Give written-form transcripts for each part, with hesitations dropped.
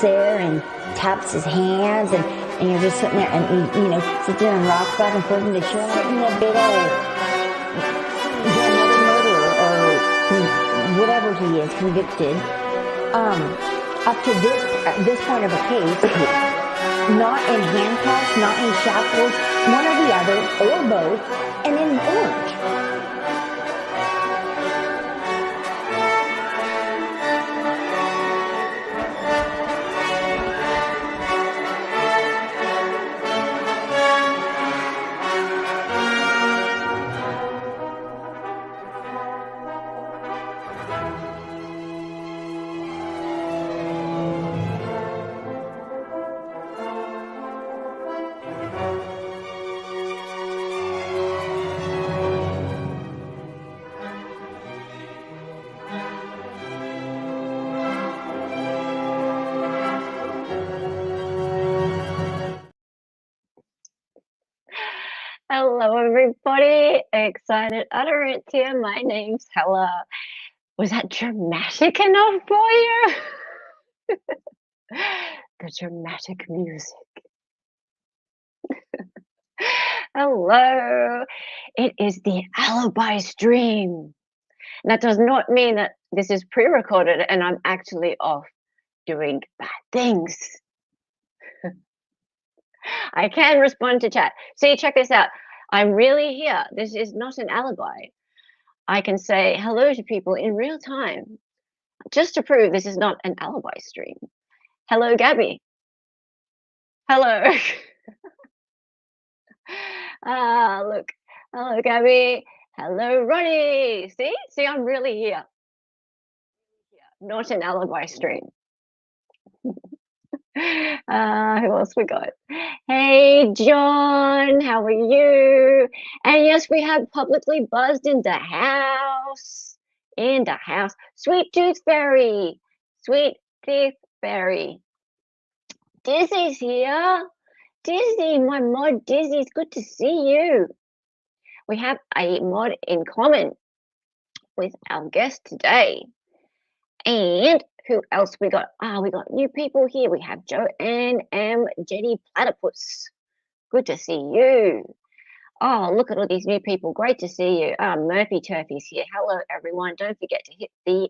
There and taps his hands and you're just sitting there and you know, sit there and rock back and forth and they show him in a big old another murderer or whatever he is convicted. Up to this point of a case, not in handcuffs, not in shackles, one or the other or both, and in orange. Hello, everybody. Excited utterance here. My name's Hella. Was that dramatic enough for you? The dramatic music. Hello. It is the Alibi stream. That does not mean that this is pre-recorded and I'm actually off doing bad things. I can respond to chat. See, check this out. I'm really here. This is not an alibi. I can say hello to people in real time just to prove this is not an alibi stream. Hello, Gabby. Hello. Look. Hello, Gabby. Hello, Ronnie. See, I'm really here. Not an alibi stream. Who else we got? Hey, John, how are you? And yes, we have publicly buzzed in the house. In the house. Sweet Tooth Fairy. Sweet Tooth Fairy. Dizzy's here. Dizzy, my mod Dizzy, it's good to see you. We have a mod in common with our guest today. And who else we got? We got new people here. We have Joanne M. Jenny Platypus. Good to see you. Oh, look at all these new people. Great to see you. Murphy Turfy's here. Hello, everyone. Don't forget to hit the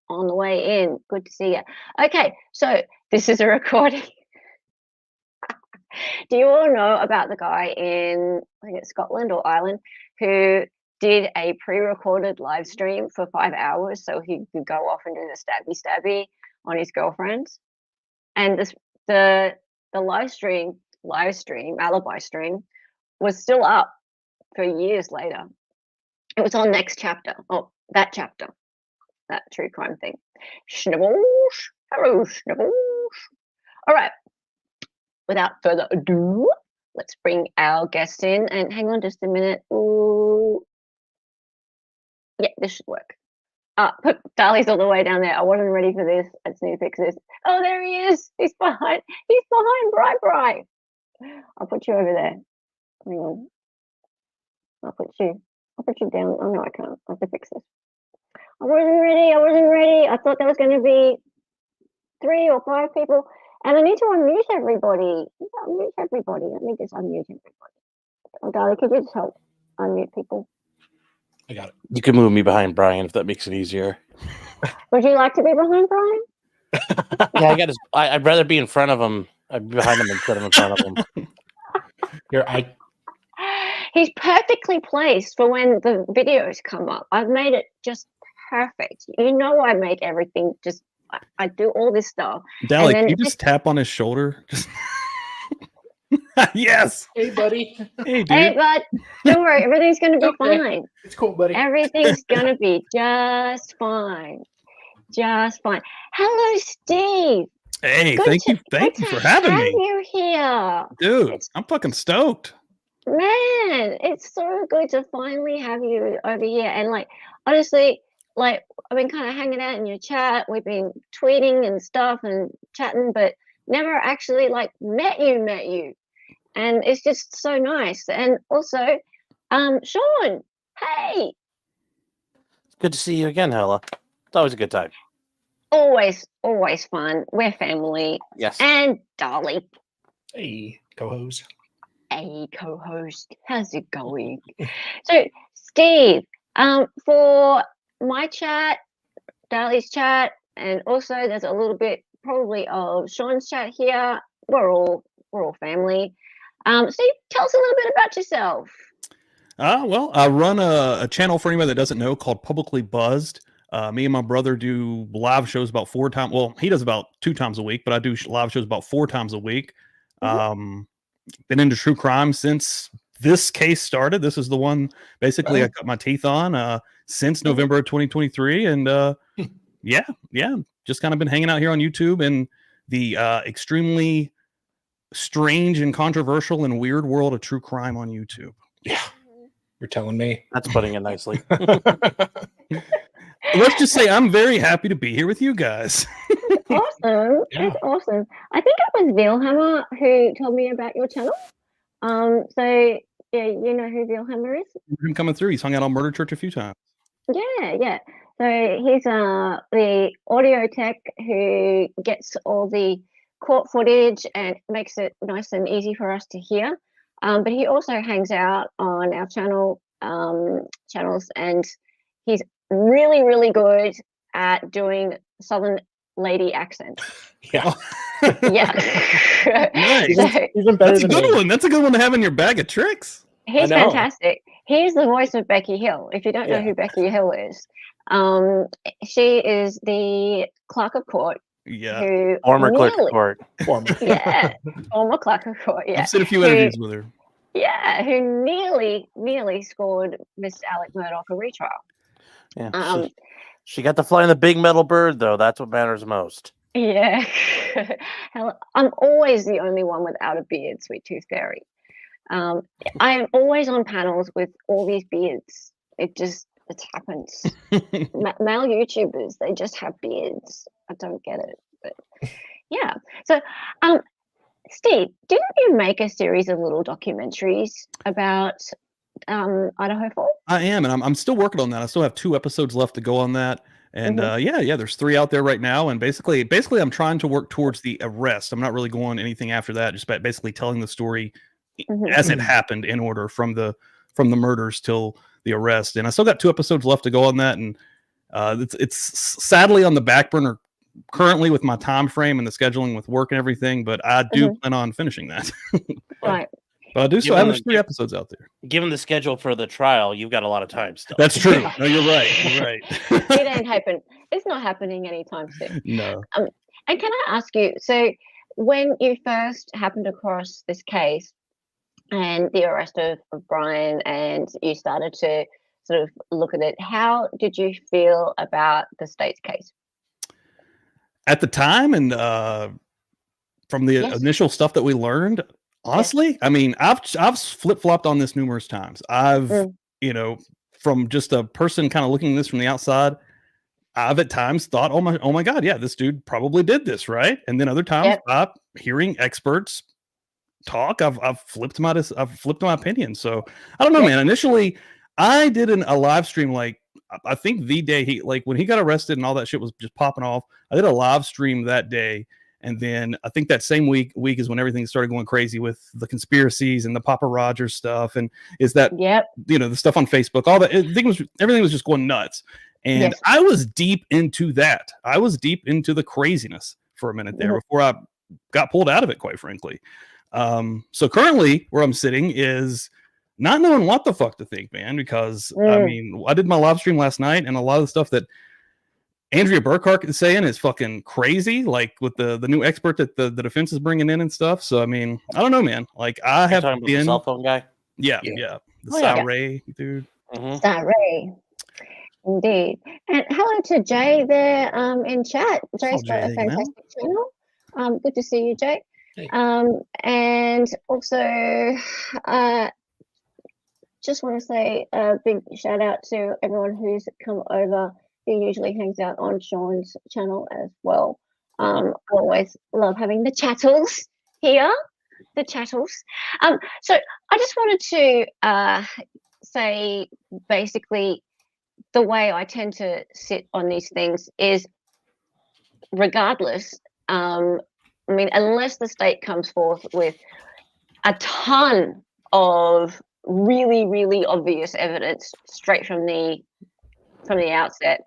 on the way in. Good to see you. Okay, so this is a recording. Do you all know about the guy in, I think it's Scotland or Ireland, who did a pre-recorded live stream for 5 hours so he could go off and do the stabby on his girlfriend? And the live stream alibi stream was still up for years later. It was on Next Chapter. Oh, that chapter, that true crime thing. Snibbles, hello, Snibbles. All right, without further ado, let's bring our guest in. And hang on just a minute. Ooh. Yeah, this should work. Dali's all the way down there. I wasn't ready for this. Let's new fix this. Oh, there he is. He's behind Bri. I'll put you over there. Hang on. I'll put you down. Oh no, I can't. I have to fix this. I wasn't ready. I thought there was going to be 3 or 5 people. And I need to unmute everybody. Let me just unmute everybody. Oh, Dali, could you just help unmute people? I got it. You can move me behind Bryan if that makes it easier. Would you like to be behind Bryan? Yeah, I'd rather be in front of him. I'd be behind him instead of in front of him. He's perfectly placed for when the videos come up. I've made it just perfect. You know, I make everything just. I do all this stuff. Dali, can you just tap on his shoulder? Yes. Hey, buddy. Hey, dude. Hey, bud, don't worry, everything's going to be Okay. fine. It's cool, buddy. Everything's going to be just fine. Just fine. Hello, Steve. Hey, Good thank to- you good for to having have me, you here. dude. It's- I'm fucking stoked. Man, it's so good to finally have you over here. And like, honestly, like I've been kind of hanging out in your chat. We've been tweeting and stuff and chatting, but never actually like met you. And it's just so nice. And also, Sean, hey, It's good to see you again, Hella. It's always a good time. always fun. We're family. Yes. And Dolly, Hey, co-host. a co-host. How's it going? So, Steve, for my chat, Dolly's chat, and also there's a little bit probably of Sean's chat here. We're all family. Steve, tell us a little bit about yourself. Well, I run a channel for anybody that doesn't know called Publicly Buzzed. Me and my brother do live shows about 4 times. Well, he does about 2 times a week, but I do live shows about 4 times a week. Been into true crime since this case started. This is the one basically I cut my teeth on since November of 2023. And yeah, just kind of been hanging out here on YouTube and the extremely strange and controversial and weird world of true crime on YouTube. Yeah, you're telling me. That's putting it nicely. Let's just say I'm very happy to be here with you guys. Awesome. Yeah. That's awesome. I think it was Vilhammer who told me about your channel. So yeah, you know who Vilhammer is? Him coming through. He's hung out on Murder Church a few times. Yeah. So he's the audio tech who gets all the court footage and makes it nice and easy for us to hear. But he also hangs out on our channels, and he's really, really good at doing Southern lady accent. Yeah. Yeah. Nice. So Even better That's a than good me. one. That's a good one to have in your bag of tricks. he's I know. fantastic. He's the voice of Becky Hill. If you don't know Yeah. who Becky Hill is, she is the clerk of court Yeah. who Former clerk of nearly- court. Yeah, former clerk of court. Yeah, I've seen a few Who- interviews with her. Yeah, who nearly scored Miss Alec Murdoch a retrial. Yeah. Um, She got to fly in the big metal bird, though. That's what matters most. Yeah, Hell, I'm always the only one without a beard, Sweet Tooth Fairy. I am always on panels with all these beards. It happens. Male YouTubers, they just have beards. I don't get it, but yeah. So, Steve, didn't you make a series of little documentaries about Idaho Falls? I am, and I'm still working on that. I still have 2 episodes left to go on that. And yeah, there's 3 out there right now. And basically, I'm trying to work towards the arrest. I'm not really going anything after that. Just basically telling the story as it happened in order from the murders till the arrest. And I still got 2 episodes left to go on that. And it's sadly on the back burner currently with my time frame and the scheduling with work and everything. But I do plan on finishing that. Right. But I do still have 3 episodes out there. Given the schedule for the trial, you've got a lot of time still. That's true. No, you're right. You're right. It ain't happen. It's not happening anytime soon. No. And can I ask you, so when you first happened across this case and the arrest of Bryan, and you started to sort of look at it, how did you feel about the state's case? At the time, and from the Yes. initial stuff that we learned, honestly, I mean, I've flip-flopped on this numerous times. I've from just a person kind of looking at this from the outside, I've at times thought, oh my God, yeah, this dude probably did this, right? And then other times, hearing experts talk, I've flipped my opinion. So I don't know, man. Initially, I did a live stream, like I think the day when he got arrested and all that shit was just popping off. I did a live stream that day. And then I think that same week is when everything started going crazy with the conspiracies and the Papa Rogers stuff. And is that, the stuff on Facebook, all that, everything was just going nuts. And I was deep into that. I was deep into the craziness for a minute there before I got pulled out of it, quite frankly. So currently where I'm sitting is not knowing what the fuck to think, man, because I mean, I did my live stream last night, and a lot of the stuff that Andrea Burkhart is saying is fucking crazy, like with the new expert that the defense is bringing in and stuff. So I mean, I don't know, man. Like I have talking about the been cell phone guy. Yeah. Yeah. The Oh, yeah. Ray dude. Ray. Indeed. And hello to Jay there in chat. Jay's got Jay, a fantastic channel. Good to see you, Jay. Hey. And also just want to say a big shout out to everyone who's come over, who usually hangs out on Sean's channel as well. I always love having the chattels here, the chattels. So I just wanted to say basically the way I tend to sit on these things is regardless, I mean, unless the state comes forth with a ton of really, really obvious evidence straight from the outset,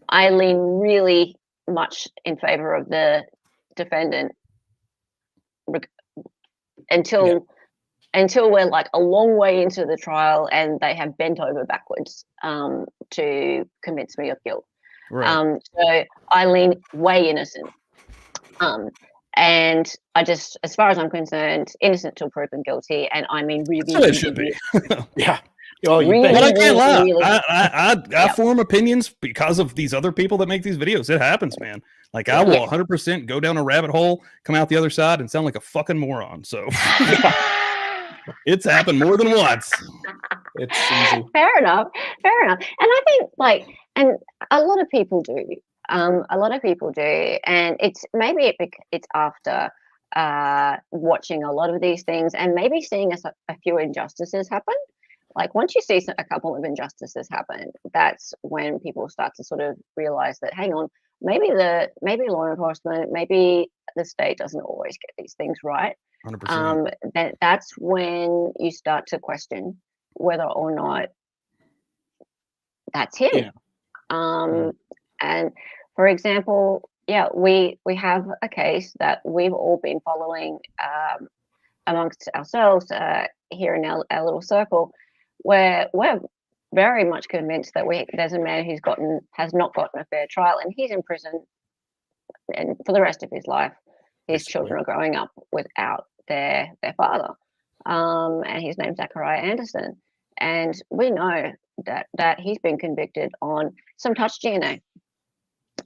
I lean really much in favor of the defendant until we're like a long way into the trial and they have bent over backwards to convince me of guilt. Right. So I lean way innocent. And I just, as far as I'm concerned, innocent till proven guilty. And I mean, really, That's what it should be. Yeah. Oh, you Really? bet. But I can't lie. really- I form opinions because of these other people that make these videos. It happens, man. Like I will 100% go down a rabbit hole, come out the other side, and sound like a fucking moron. So it's happened more than once. It's easy. Fair enough. And I think and a lot of people do. And it's maybe it's after watching a lot of these things and maybe seeing a few injustices happen. Like once you see a couple of injustices happen, that's when people start to sort of realize that, hang on, maybe law enforcement, maybe the state doesn't always get these things right. 100%. That's when you start to question whether or not that's him. Yeah. And for example, we have a case that we've all been following amongst ourselves here in our little circle, where we're very much convinced that there's a man who's has not gotten a fair trial, and he's in prison, and for the rest of his life, his children are growing up without their father, and his name's Zachariah Anderson, and we know that he's been convicted on some touch DNA,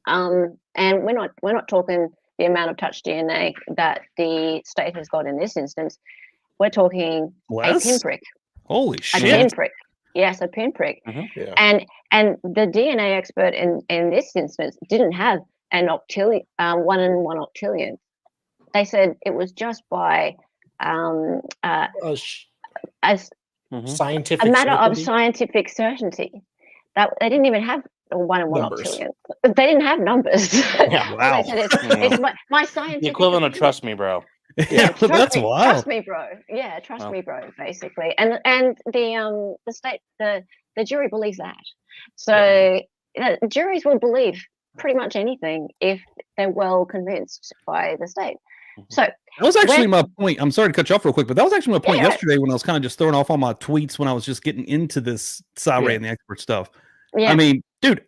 and we're not talking the amount of touch DNA that the state has got in this instance. We're talking a pinprick. Holy A shit. pinprick. Yes, a pinprick. Yeah. And the DNA expert in this instance didn't have an octillion, 1 in 1 octillion. They said it was just by as Scientific a matter of certainty? scientific certainty. That they didn't even have a 1 in 1 Numbers. octillion. They didn't have numbers. Yeah, wow. They said it's my scientific The equivalent of opinion. trust me, bro. Yeah, Trust that's me, wild. Trust me, bro. Yeah, trust Wow. me, bro. Basically, and the state, the jury believes that. So juries will believe pretty much anything if they're well convinced by the state. So That was actually my point. I'm sorry to cut you off real quick, but that was actually my point Yeah. yesterday when I was kind of just throwing off all my tweets when I was just getting into this Ray and the expert stuff. yeah, I mean, dude,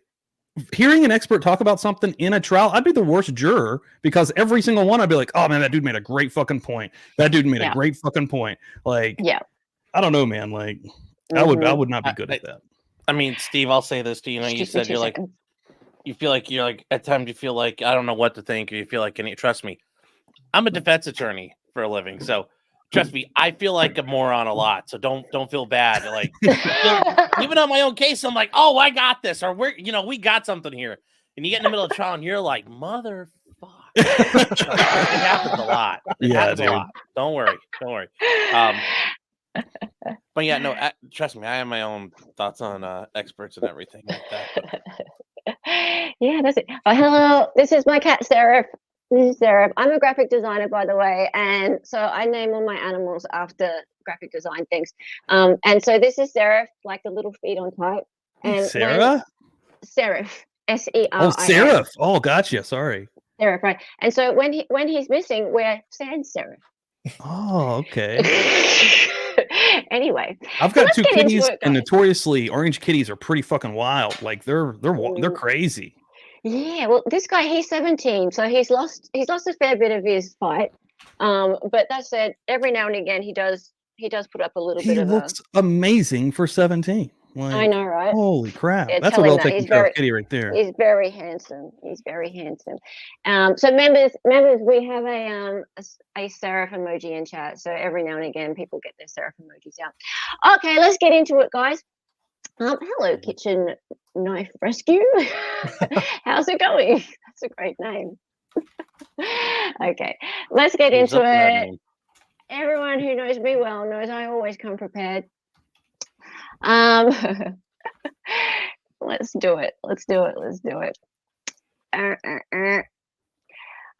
hearing an expert talk about something in a trial, I'd be the worst juror because every single one I'd be like, oh man, that dude made a great fucking point. That dude made a great fucking point. Like, yeah. I don't know, man. Like, I would not be good at that. I mean, Steve, I'll say this to you. You said you're like, you feel like at times you feel like I don't know what to think, or you feel like, can you trust me? I'm a defense attorney for a living, so trust me, I feel like a moron a lot. So don't feel bad. Like even on my own case, I'm like, oh, I got this, or we got something here. And you get in the middle of trial, and you're like, motherfucker. It happens a lot. It happens a lot. Don't worry. But yeah, no, trust me, I have my own thoughts on experts and everything like that. Yeah, that's it. Oh, hello, this is my cat, Seraph. This is Seraph. I'm a graphic designer, by the way, and so I name all my animals after graphic design things. And so this is Seraph, like the little feet on top. And Sarah? Seraph, S-E-R-I-F. Oh, Seraph. Oh, gotcha. Sorry. Seraph, right. And so when he's missing, we're sans Seraph. Oh, okay. Anyway, I've got let's two get into kitties, it, and guys. notoriously, orange kitties are pretty fucking wild. Like they're crazy. Yeah, well, this guy, he's 17, so he's lost a fair bit of his fight. But that said, every now and again he does put up a little bit He of looks amazing for 17. Like, I know, right? holy crap. Yeah, That's a tell him well that. taken He's care very of kitty right there. He's very handsome. He's very handsome. So members, we have a serif emoji in chat. So every now and again, people get their serif emojis out. Okay, let's get into it, guys. Hello, Kitchen Knife Rescue. How's it going? That's a great name. Okay, let's get into it. Everyone who knows me well knows I always come prepared. Let's do it.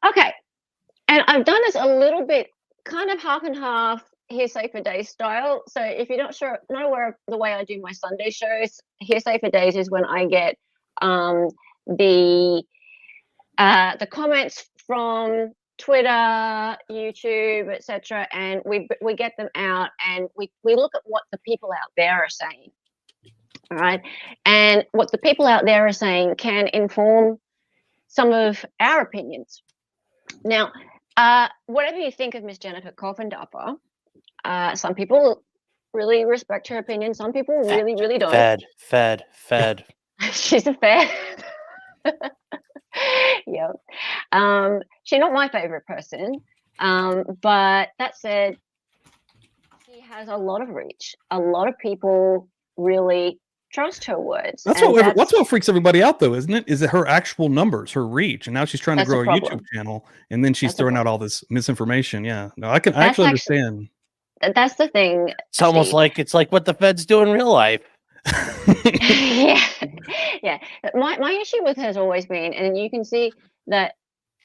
Okay, and I've done this a little bit, kind of half and half, hearsay for days style. So if you're not sure, not aware of the way I do my Sunday shows, hearsay for days is when I get the comments from Twitter, YouTube, etc., and we get them out and we look at what the people out there are saying. All right, and what the people out there are saying can inform some of our opinions. Now, whatever you think of Miss Jennifer Coffindaffer, some people really respect her opinion. Some people really, really don't. Fed. She's a fed. Yep. She's not my favorite person, but that said, she has a lot of reach. A lot of people really trust her words. That's what freaks everybody out, though, isn't it? Is it her actual numbers, her reach, and now she's trying to grow a YouTube channel, and then she's throwing out all this misinformation. Yeah, no, I actually understand. That's the thing. It's almost like what the feds do in real life. Yeah. My issue with her has always been, and you can see that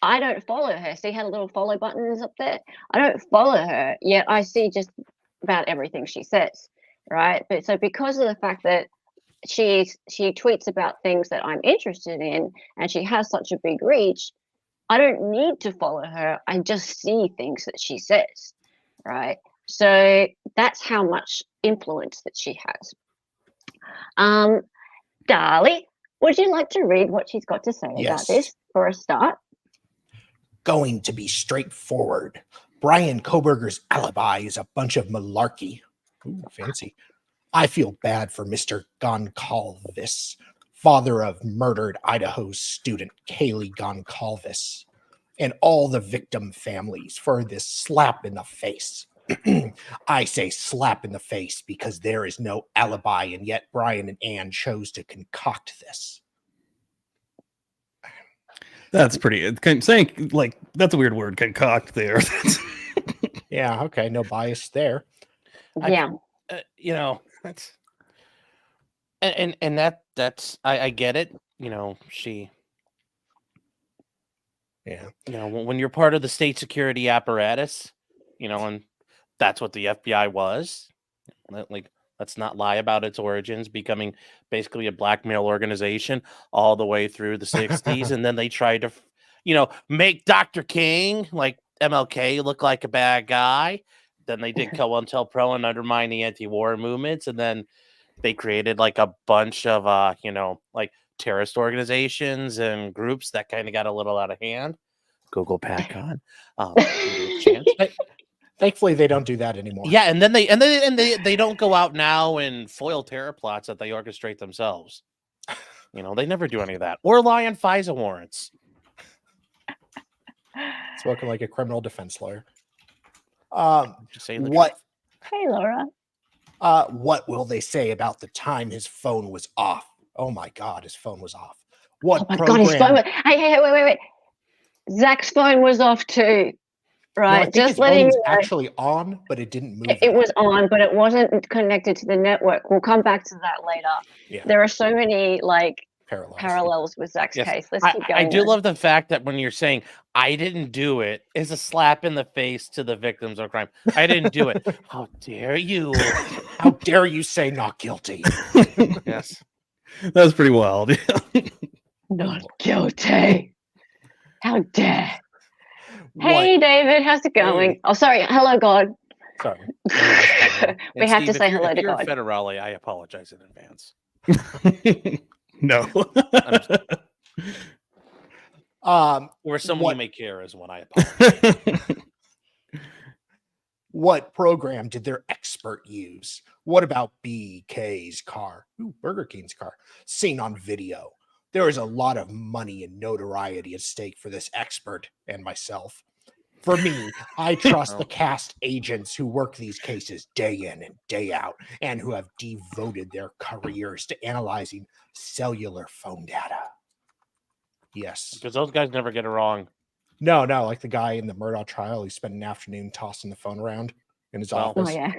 I don't follow her. See how the little follow button is up there? I don't follow her, yet I see just about everything she says, right? But so because of the fact that she tweets about things that I'm interested in, and she has such a big reach, I don't need to follow her. I just see things that she says, right? So that's how much influence that she has. Darlie, would you like to read what she's got to say about this for a start? Going to be straightforward. Bryan Kohberger's alibi is a bunch of malarkey. Ooh, fancy. I feel bad for Mr. Goncalves, father of murdered Idaho student Kaylee Goncalves, and all the victim families for this slap in the face. I say slap in the face because there is no alibi, and yet Bryan and Ann chose to concoct this. That's pretty. Saying like that's a weird word, concoct. There. Yeah. Okay. No bias there. Yeah. That's and that's I get it. She. Yeah. When you're part of the state security apparatus, and that's what the FBI was. Like, let's not lie about its origins, becoming basically a blackmail organization all the way through the 60s. And then they tried to, make Dr. King, like MLK, look like a bad guy. Then they did COINTELPRO and undermine the anti-war movements. And then they created like a bunch of, like terrorist organizations and groups that kind of got a little out of hand. Google PACON. Thankfully, they don't do that anymore. Yeah, and then they don't go out now and foil terror plots that they orchestrate themselves. They never do any of that, or lie on FISA warrants. Spoken like a criminal defense lawyer. Just saying the what? Hey, Laura. What will they say about the time his phone was off? Oh my God, his phone was off. What? Oh my God, his phone. Hey, wait. Zach's phone was off too. Right, no, just letting you know. Actually on, but it didn't move. It was on, but it wasn't connected to the network. We'll come back to that later. Yeah. There are so many parallels with Zach's case. Let's keep going. I do love the fact that when you're saying I didn't do it is a slap in the face to the victims of crime. I didn't do it. How dare you? How dare you say not guilty? Yes. That was pretty wild. Not guilty. How dare. Hey, David, how's it going? Hey. Oh, sorry. Hello, God. Sorry. We have to say hello to God. If you're federale, I apologize in advance. No. Or someone you may care is one. I apologize. What program did their expert use? What about BK's car? Ooh, Burger King's car. Seen on video. There is a lot of money and notoriety at stake for this expert and myself. For me, I trust the cast agents who work these cases day in and day out and who have devoted their careers to analyzing cellular phone data. Yes. Because those guys never get it wrong. No, like the guy in the Murdaugh trial, he spent an afternoon tossing the phone around in his office. Oh, yeah.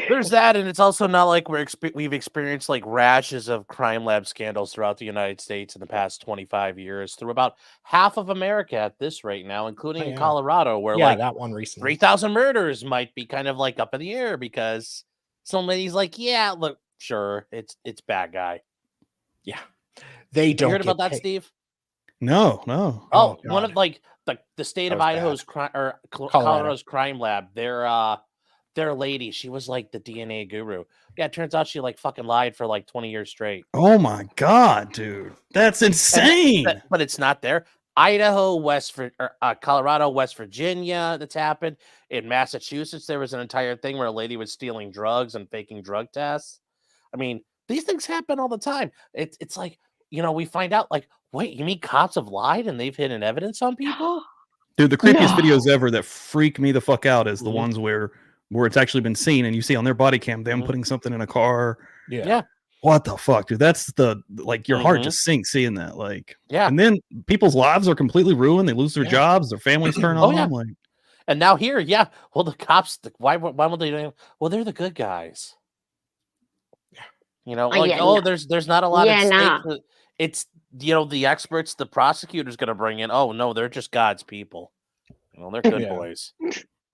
There's that, and it's also not like we've experienced like rashes of crime lab scandals throughout the United States in the past 25 years through about half of America at this rate now, including in Colorado, where like that one recently 3,000 murders might be kind of like up in the air because somebody's like, yeah, look, sure, it's bad guy. Yeah, they don't. You heard about that, Steve? No. Oh, one of like the state of Idaho's Colorado's crime lab. Their lady, she was like the DNA guru. Yeah, it turns out she like fucking lied for like 20 years straight. Oh my god, dude, that's insane. But it's not there. Idaho, Colorado, West Virginia. That's happened. In Massachusetts, there was an entire thing where a lady was stealing drugs and faking drug tests. I mean, these things happen all the time. It's like, you know, we find out like, wait, you mean cops have lied and they've hidden evidence on people? Dude, the creepiest videos ever that freak me the fuck out is the ones where it's actually been seen and you see on their body cam them putting something in a car. Yeah. What the fuck, dude? That's like your heart just sinks seeing that. Like, yeah. And then people's lives are completely ruined. They lose their jobs. Their families turn on. Yeah. Like, and now here, well, the cops, why would they do? Well, they're the good guys. You know, like, there's not a lot of stake. It's, you know, the experts, the prosecutor's going to bring in, oh, no, they're just God's people. You know, they're good boys.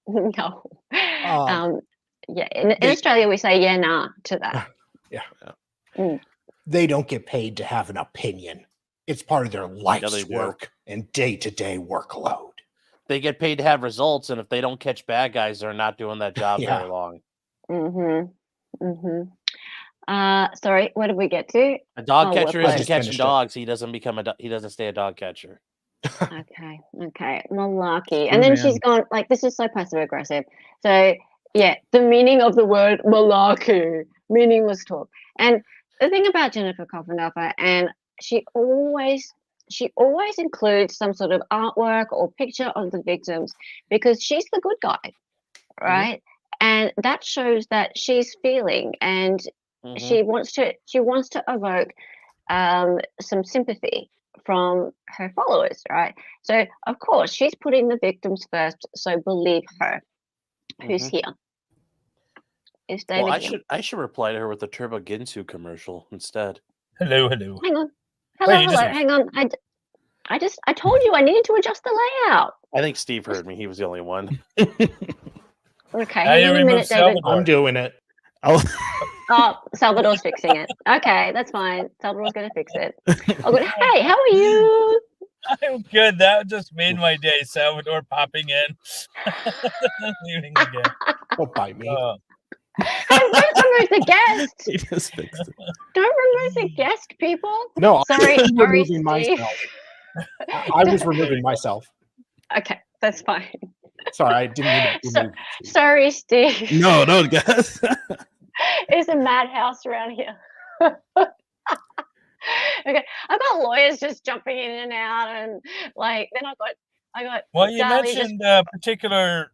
No. In Australia, we say, to that. They don't get paid to have an opinion. It's part of their life's work and day-to-day workload. They get paid to have results, and if they don't catch bad guys, they're not doing that job very long. Sorry, what did we get to? A dog catcher isn't catching dogs. He doesn't stay a dog catcher. Okay. Malarkey. And then she's gone, like, this is so passive aggressive. So, yeah, the meaning of the word malarkey, meaningless talk. And the thing about Jennifer Coffindaffer, and she always includes some sort of artwork or picture of the victims because she's the good guy, right? And that shows that she's feeling and she wants to evoke some sympathy from her followers, right? So of course she's putting the victims first. So believe her. Who's here? Is David? Well, I should reply to her with the Turbo Ginsu commercial instead. Hello. Hang on. Hello. Hang on. I told you I needed to adjust the layout. I think Steve heard me. He was the only one. Okay. Hang on a minute, David. I'm doing it. Oh, Salvador's fixing it. Okay, that's fine. Salvador's going to fix it. Oh, good. Hey, how are you? I'm good. That just made my day. Salvador popping in. Leaving again. Don't bite me. Don't remove the guest. He just fixed it. Don't remove the guest, people. No, sorry, I'm removing myself. I was removing myself. Okay, that's fine. Sorry, I didn't mean to remove you. Sorry, Steve. No, guys. It's a madhouse around here. Okay, I've got lawyers just jumping in and out, and like then I got. Well, you mentioned a particular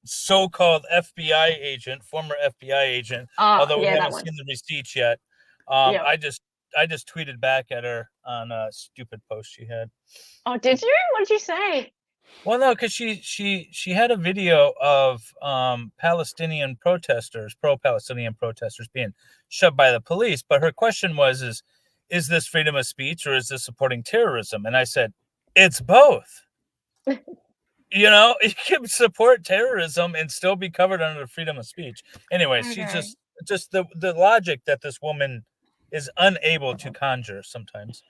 so-called FBI agent, former FBI agent. Although we haven't seen the receipts yet. I just tweeted back at her on a stupid post she had. Oh, did you? What did you say? Well, no, because she had a video of pro-Palestinian protesters being shoved by the police. But her question was, is this freedom of speech or is this supporting terrorism? And I said, it's both. You know, you can support terrorism and still be covered under freedom of speech. Anyway, okay. She's just the logic that this woman is unable to conjure sometimes.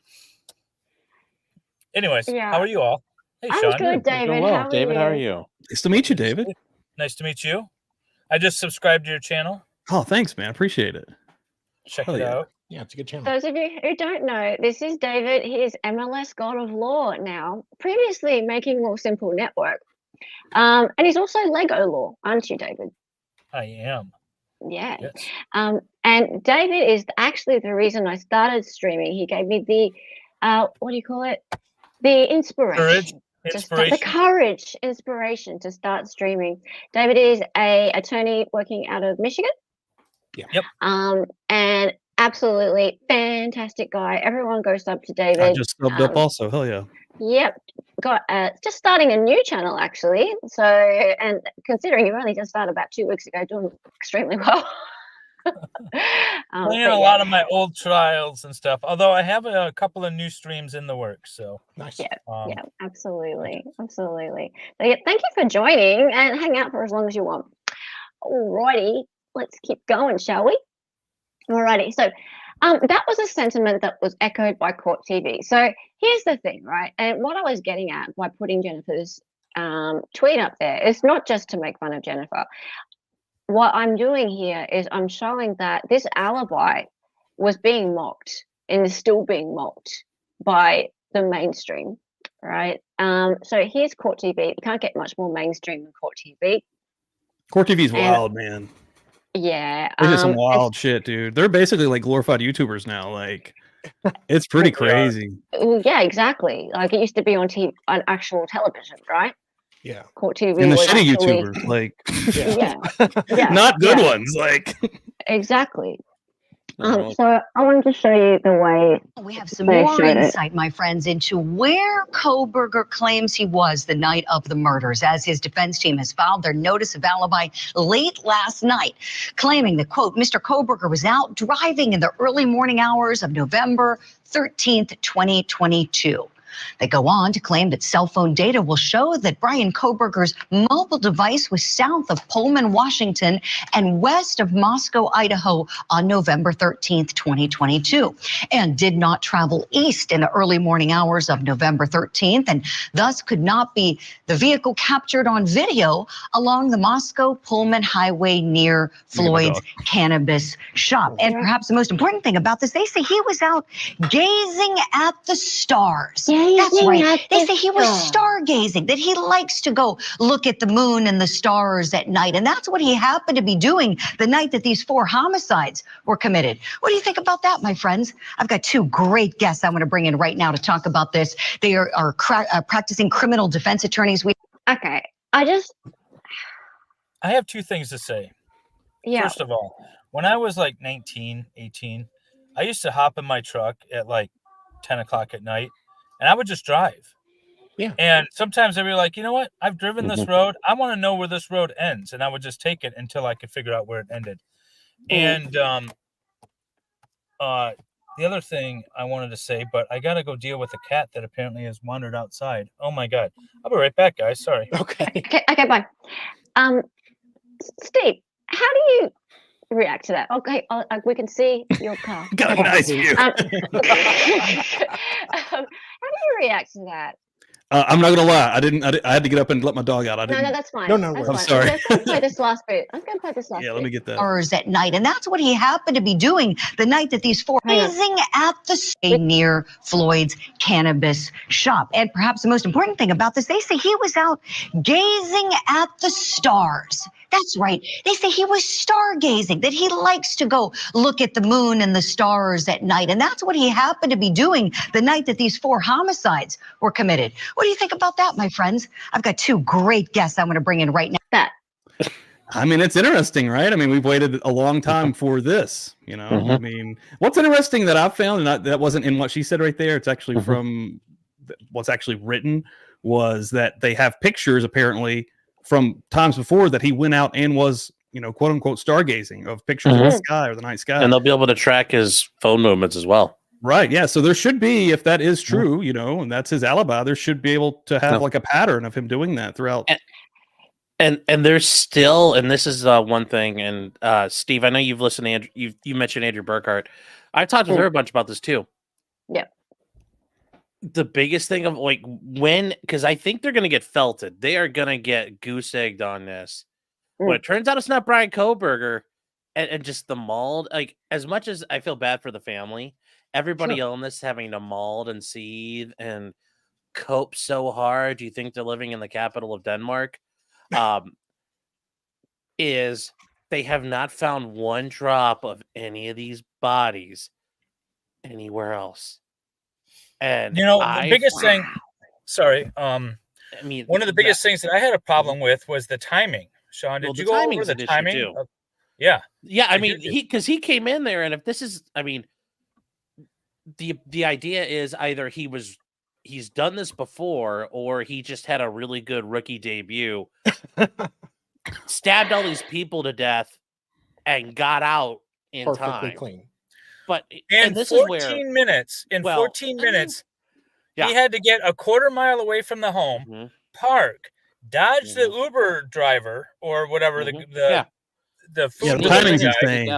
Anyways, how are you all? Hey, I'm Sean. good, David. Well. David, how are you? Nice to meet you, David. Nice to meet you. I just subscribed to your channel. Oh, thanks, man. Appreciate it. Check it out. Yeah, it's a good channel. Those of you who don't know, this is David. He is MLS God of Law now, previously Making Law Simple Network. And he's also Lego Law, aren't you, David? I am. Yeah. Yes. And David is actually the reason I started streaming. He gave me the, what do you call it? The inspiration. Inspiration to start streaming. David is a attorney working out of Michigan. Yeah. Yep. And absolutely fantastic guy. Everyone goes up to David. I just subbed up also. Hell yeah. Yep. Got just starting a new channel actually. So, and considering you've only just started about 2 weeks ago, doing extremely well. Playing a lot of my old trials and stuff. Although I have a couple of new streams in the works. So Nice. yeah, absolutely. So, yeah, thank you for joining and hang out for as long as you want. Alrighty, let's keep going, shall we? Alrighty, so that was a sentiment that was echoed by Court TV. So here's the thing, right? And what I was getting at by putting Jennifer's tweet up there is not just to make fun of Jennifer. What I'm doing here is I'm showing that this alibi was being mocked and is still being mocked by the mainstream, right? So here's Court TV. You can't get much more mainstream than Court TV. Court TV's wild, man. Yeah. They did some wild shit, dude. They're basically like glorified YouTubers now. Like, it's pretty crazy. Yeah, exactly. Like it used to be on actual television, right? Yeah. Court TV. And the was shitty actually, YouTubers, like, yeah. not good ones. Like, exactly. So I wanted to show you the way. We have some more insight, my friends, into where Kohberger claims he was the night of the murders, as his defense team has filed their notice of alibi late last night, claiming that, quote, Mr. Kohberger was out driving in the early morning hours of November 13th, 2022. They go on to claim that cell phone data will show that Bryan Kohberger's mobile device was south of Pullman, Washington, and west of Moscow, Idaho on November 13th, 2022, and did not travel east in the early morning hours of November 13th, and thus could not be the vehicle captured on video along the Moscow-Pullman highway near Floyd's cannabis shop. And perhaps the most important thing about this, they say he was out gazing at the stars. That's right. They say he was stargazing, that he likes to go look at the moon and the stars at night. And that's what he happened to be doing the night that these 4 homicides were committed. What do you think about that, my friends? I've got 2 great guests I want to bring in right now to talk about this. They are practicing criminal defense attorneys. Okay. I have 2 things to say. Yeah. First of all, when I was like 19, 18, I used to hop in my truck at like 10 o'clock at night. And I would just drive. Yeah. And sometimes I'd be like, you know what? I've driven this road. I want to know where this road ends. And I would just take it until I could figure out where it ended. And the other thing I wanted to say, but I got to go deal with a cat that apparently has wandered outside. Oh, my God. I'll be right back, guys. Sorry. Okay, bye. Steve, how do you react to that? Okay, we can see your car. Got a nice view. How do you react to that? I'm not gonna lie. I had to get up and let my dog out. No, that's fine. No, that's I'm fine. sorry. I'm going to play this last bit. Yeah, let me get that. Hours at night, and that's what he happened to be doing the night that these 4 gazing at the near Floyd's cannabis shop. And perhaps the most important thing about this, they say he was out gazing at the stars. That's right. They say he was stargazing, that he likes to go look at the moon and the stars at night. And that's what he happened to be doing the night that these 4 homicides were committed. What do you think about that, my friends? I've got 2 great guests I'm going to bring in right now. I mean, it's interesting, right? I mean, we've waited a long time for this, you know? I mean, what's interesting that I've found, and that wasn't in what she said right there, it's actually from what's actually written, was that they have pictures, apparently, from times before that he went out and was, you know, quote unquote, stargazing of pictures of the sky or the night sky. And they'll be able to track his phone movements as well. Right. Yeah. So there should be, if that is true, you know, and that's his alibi, there should be able to have like a pattern of him doing that throughout. And there's still, and this is one thing, and Steve, I know you've listened to Andrew, you mentioned Andrew Burkhart. I talked with her a bunch about this too. Yeah. The biggest thing of like because I think they're going to get felted. They are going to get goose egged on this. When it turns out it's not Bryan Kohberger, and just the mold. Like, as much as I feel bad for the family, everybody on this having to mold and seethe and cope so hard. You think they're living in the capital of Denmark? Is they have not found one drop of any of these bodies anywhere else. And the biggest thing, sorry, I mean, one of the biggest things that I had a problem with was the timing. Sean, did you go over the timing? Yeah. I mean, because he came in there, and if this is, I mean, the idea is either he's done this before, or he just had a really good rookie debut, stabbed all these people to death, and got out in Perfectly time. clean. But in this 14 is where, minutes, he had to get a quarter mile away from the home, park, dodge the Uber driver or whatever the food timing's guy, insane.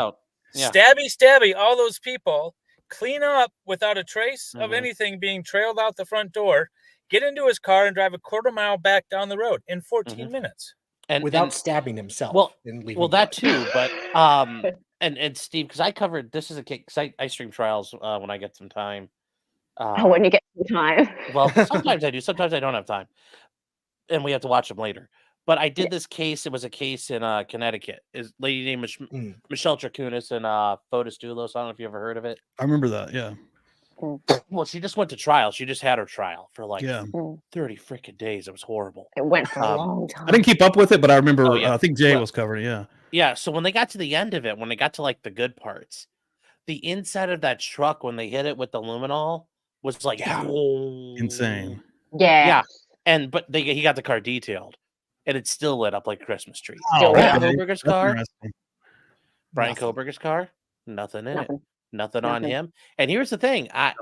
stabby, all those people, clean up without a trace of anything being trailed out the front door, get into his car and drive a quarter mile back down the road in 14 minutes. And without stabbing himself. Well, that too, but and Steve, because I covered this is a case, because I stream trials when I get some time. When you get some time. Well, sometimes I do, sometimes I don't have time, and we have to watch them later. But I did this case. It was a case in Connecticut. Is lady named Michelle Trakunis and Fotis Doulos. I don't know if you ever heard of it. I remember that. Yeah. Well, she just went to trial. She just had her trial for like 30 freaking days. It was horrible. It went for a long time. I didn't keep up with it, but I remember. I think Jay was covering. Yeah. Yeah. So when they got to the end of it, when they got to like the good parts, the inside of that truck when they hit it with the luminol was like insane. Yeah. And but he got the car detailed, and it still lit up like a Christmas tree. Oh, Bryan Kohberger's car. Bryan Kohberger's car. Nothing in it. Nothing on him. And here's the thing: I've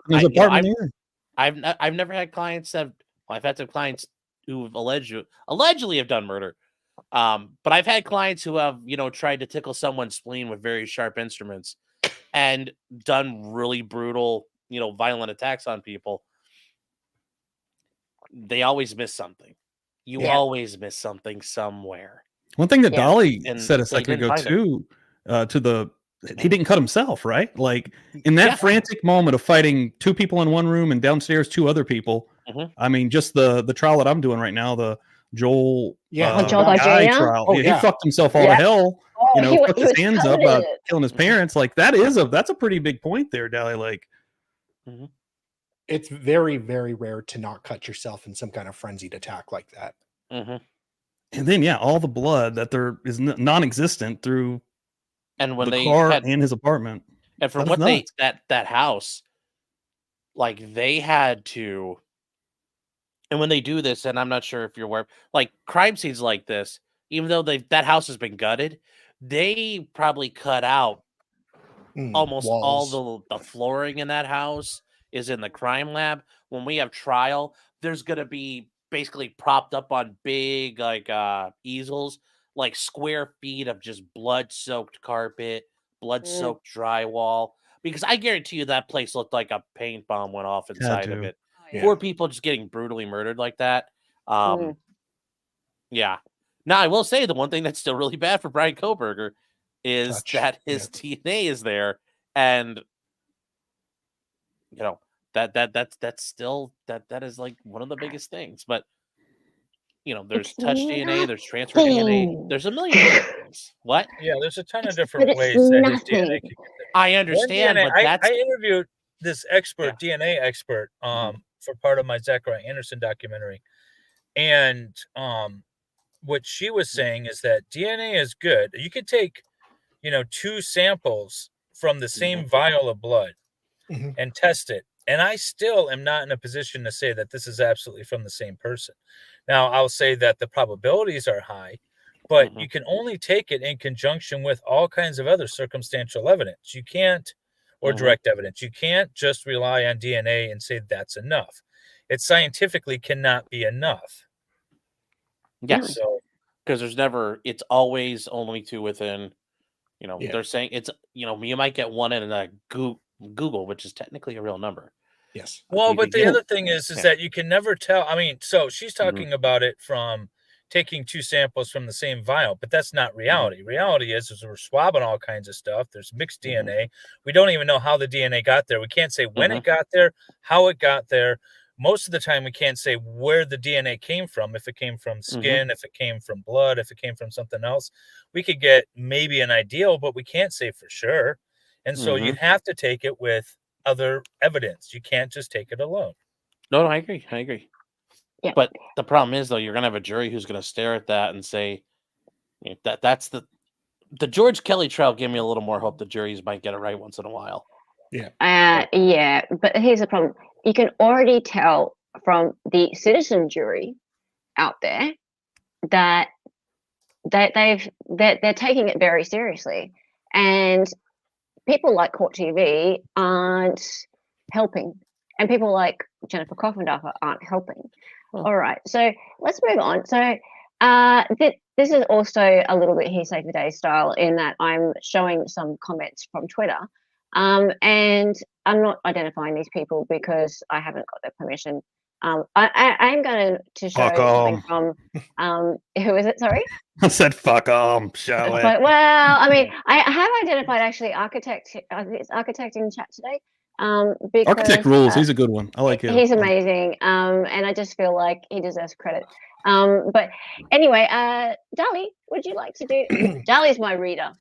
never had clients that I've had some clients who allegedly have done murder, but I've had clients who have tried to tickle someone's spleen with very sharp instruments and done really brutal violent attacks on people. They always miss something. You always miss something somewhere. One thing that Dolly said a second ago too, he didn't cut himself, right? Like in that frantic moment of fighting two people in one room and downstairs two other people. I mean, just the trial that I'm doing right now, the Joel guy trial. He fucked himself all to hell. Fucked his hands up about killing his parents. Like that's a pretty big point there, Dolly. Like it's very, very rare to not cut yourself in some kind of frenzied attack like that. And then all the blood that there is non-existent through. And when the car in his apartment, and from what that house, like they had to, and when they do this, and I'm not sure if you're aware, like crime scenes like this, even though that house has been gutted, they probably cut out almost walls. All the flooring in that house is in the crime lab. When we have trial, there's gonna be basically propped up on big easels. Like square feet of just blood-soaked carpet, blood-soaked drywall. Because I guarantee you that place looked like a paint bomb went off inside of it. Four people just getting brutally murdered like that. Yeah. Now, I will say the one thing that's still really bad for Bryan Kohberger is that his DNA is there. And, that's still, that is like one of the biggest things. But, there's touch DNA, there's transfer DNA, there's a million different things. What? Yeah, there's a ton of different ways that his DNA can get there. I understand, DNA, but I interviewed this expert, DNA expert, for part of my Zachariah Anderson documentary. And what she was saying is that DNA is good. You could take, two samples from the same vial of blood and test it. And I still am not in a position to say that this is absolutely from the same person. Now, I'll say that the probabilities are high, but you can only take it in conjunction with all kinds of other circumstantial evidence. You can't, or direct evidence. You can't just rely on DNA and say that's enough. It scientifically cannot be enough. Yeah. So, because it's always only two within, they're saying it's, you might get one in a Google, which is technically a real number. Yes. Well, but the other thing is that you can never tell. I mean, so she's talking about it from taking 2 samples from the same vial, but that's not reality. Reality is we're swabbing all kinds of stuff. There's mixed DNA. We don't even know how the DNA got there. We can't say when it got there, how it got there. Most of the time, we can't say where the DNA came from. If it came from skin, if it came from blood, if it came from something else, we could get maybe an ideal, but we can't say for sure. And so you have to take it with other evidence. You can't just take it alone. No, I agree. I agree. Yeah. But the problem is, though, you're going to have a jury who's going to stare at that and say that's the George Kelly trial gave me a little more hope the juries might get it right once in a while. Yeah. But here's the problem. You can already tell from the citizen jury out there that they're taking it very seriously. And people like Court TV aren't helping. And people like Jennifer Coffindaffer aren't helping. All right, so let's move on. So this is also a little bit hearsay for days style in that I'm showing some comments from Twitter. And I'm not identifying these people because I haven't got their permission. I'm going to show something from who is it? Sorry, I said fuck show it. Well, I mean, I have identified actually architect. It's architect in chat today. Because, Architect rules. He's a good one. I like him. He's amazing. And I just feel like he deserves credit. But anyway, Dali, would you like to do? Dali's my reader.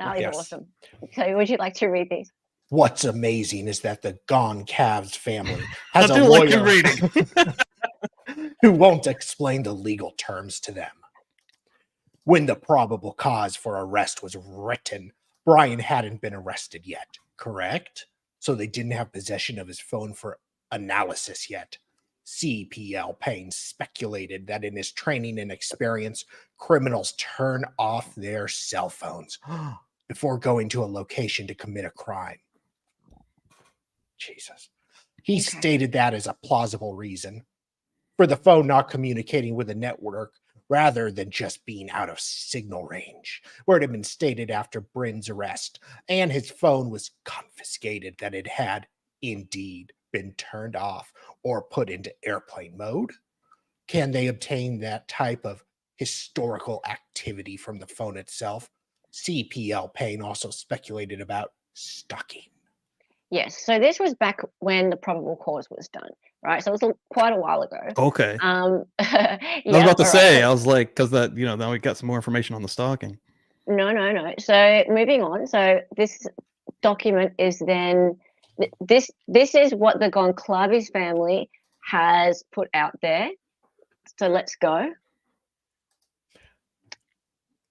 Dali's awesome. So would you like to read these? What's amazing is that the Goncalves family has a lawyer who won't explain the legal terms to them. When the probable cause for arrest was written, Bryan hadn't been arrested yet, correct? So they didn't have possession of his phone for analysis yet. CPL Payne speculated that in his training and experience, criminals turn off their cell phones before going to a location to commit a crime. Jesus. He stated that as a plausible reason for the phone not communicating with a network rather than just being out of signal range, where it had been stated after Bryn's arrest and his phone was confiscated that it had indeed been turned off or put into airplane mode. Can they obtain that type of historical activity from the phone itself? CPL Payne also speculated about stalking. Yes, so this was back when the probable cause was done, right? So it was quite a while ago. Okay. I was about to say, I was like, because that, now we got some more information on the stalking. No. So moving on. So this document is then this is what the Goncalves family has put out there. So let's go.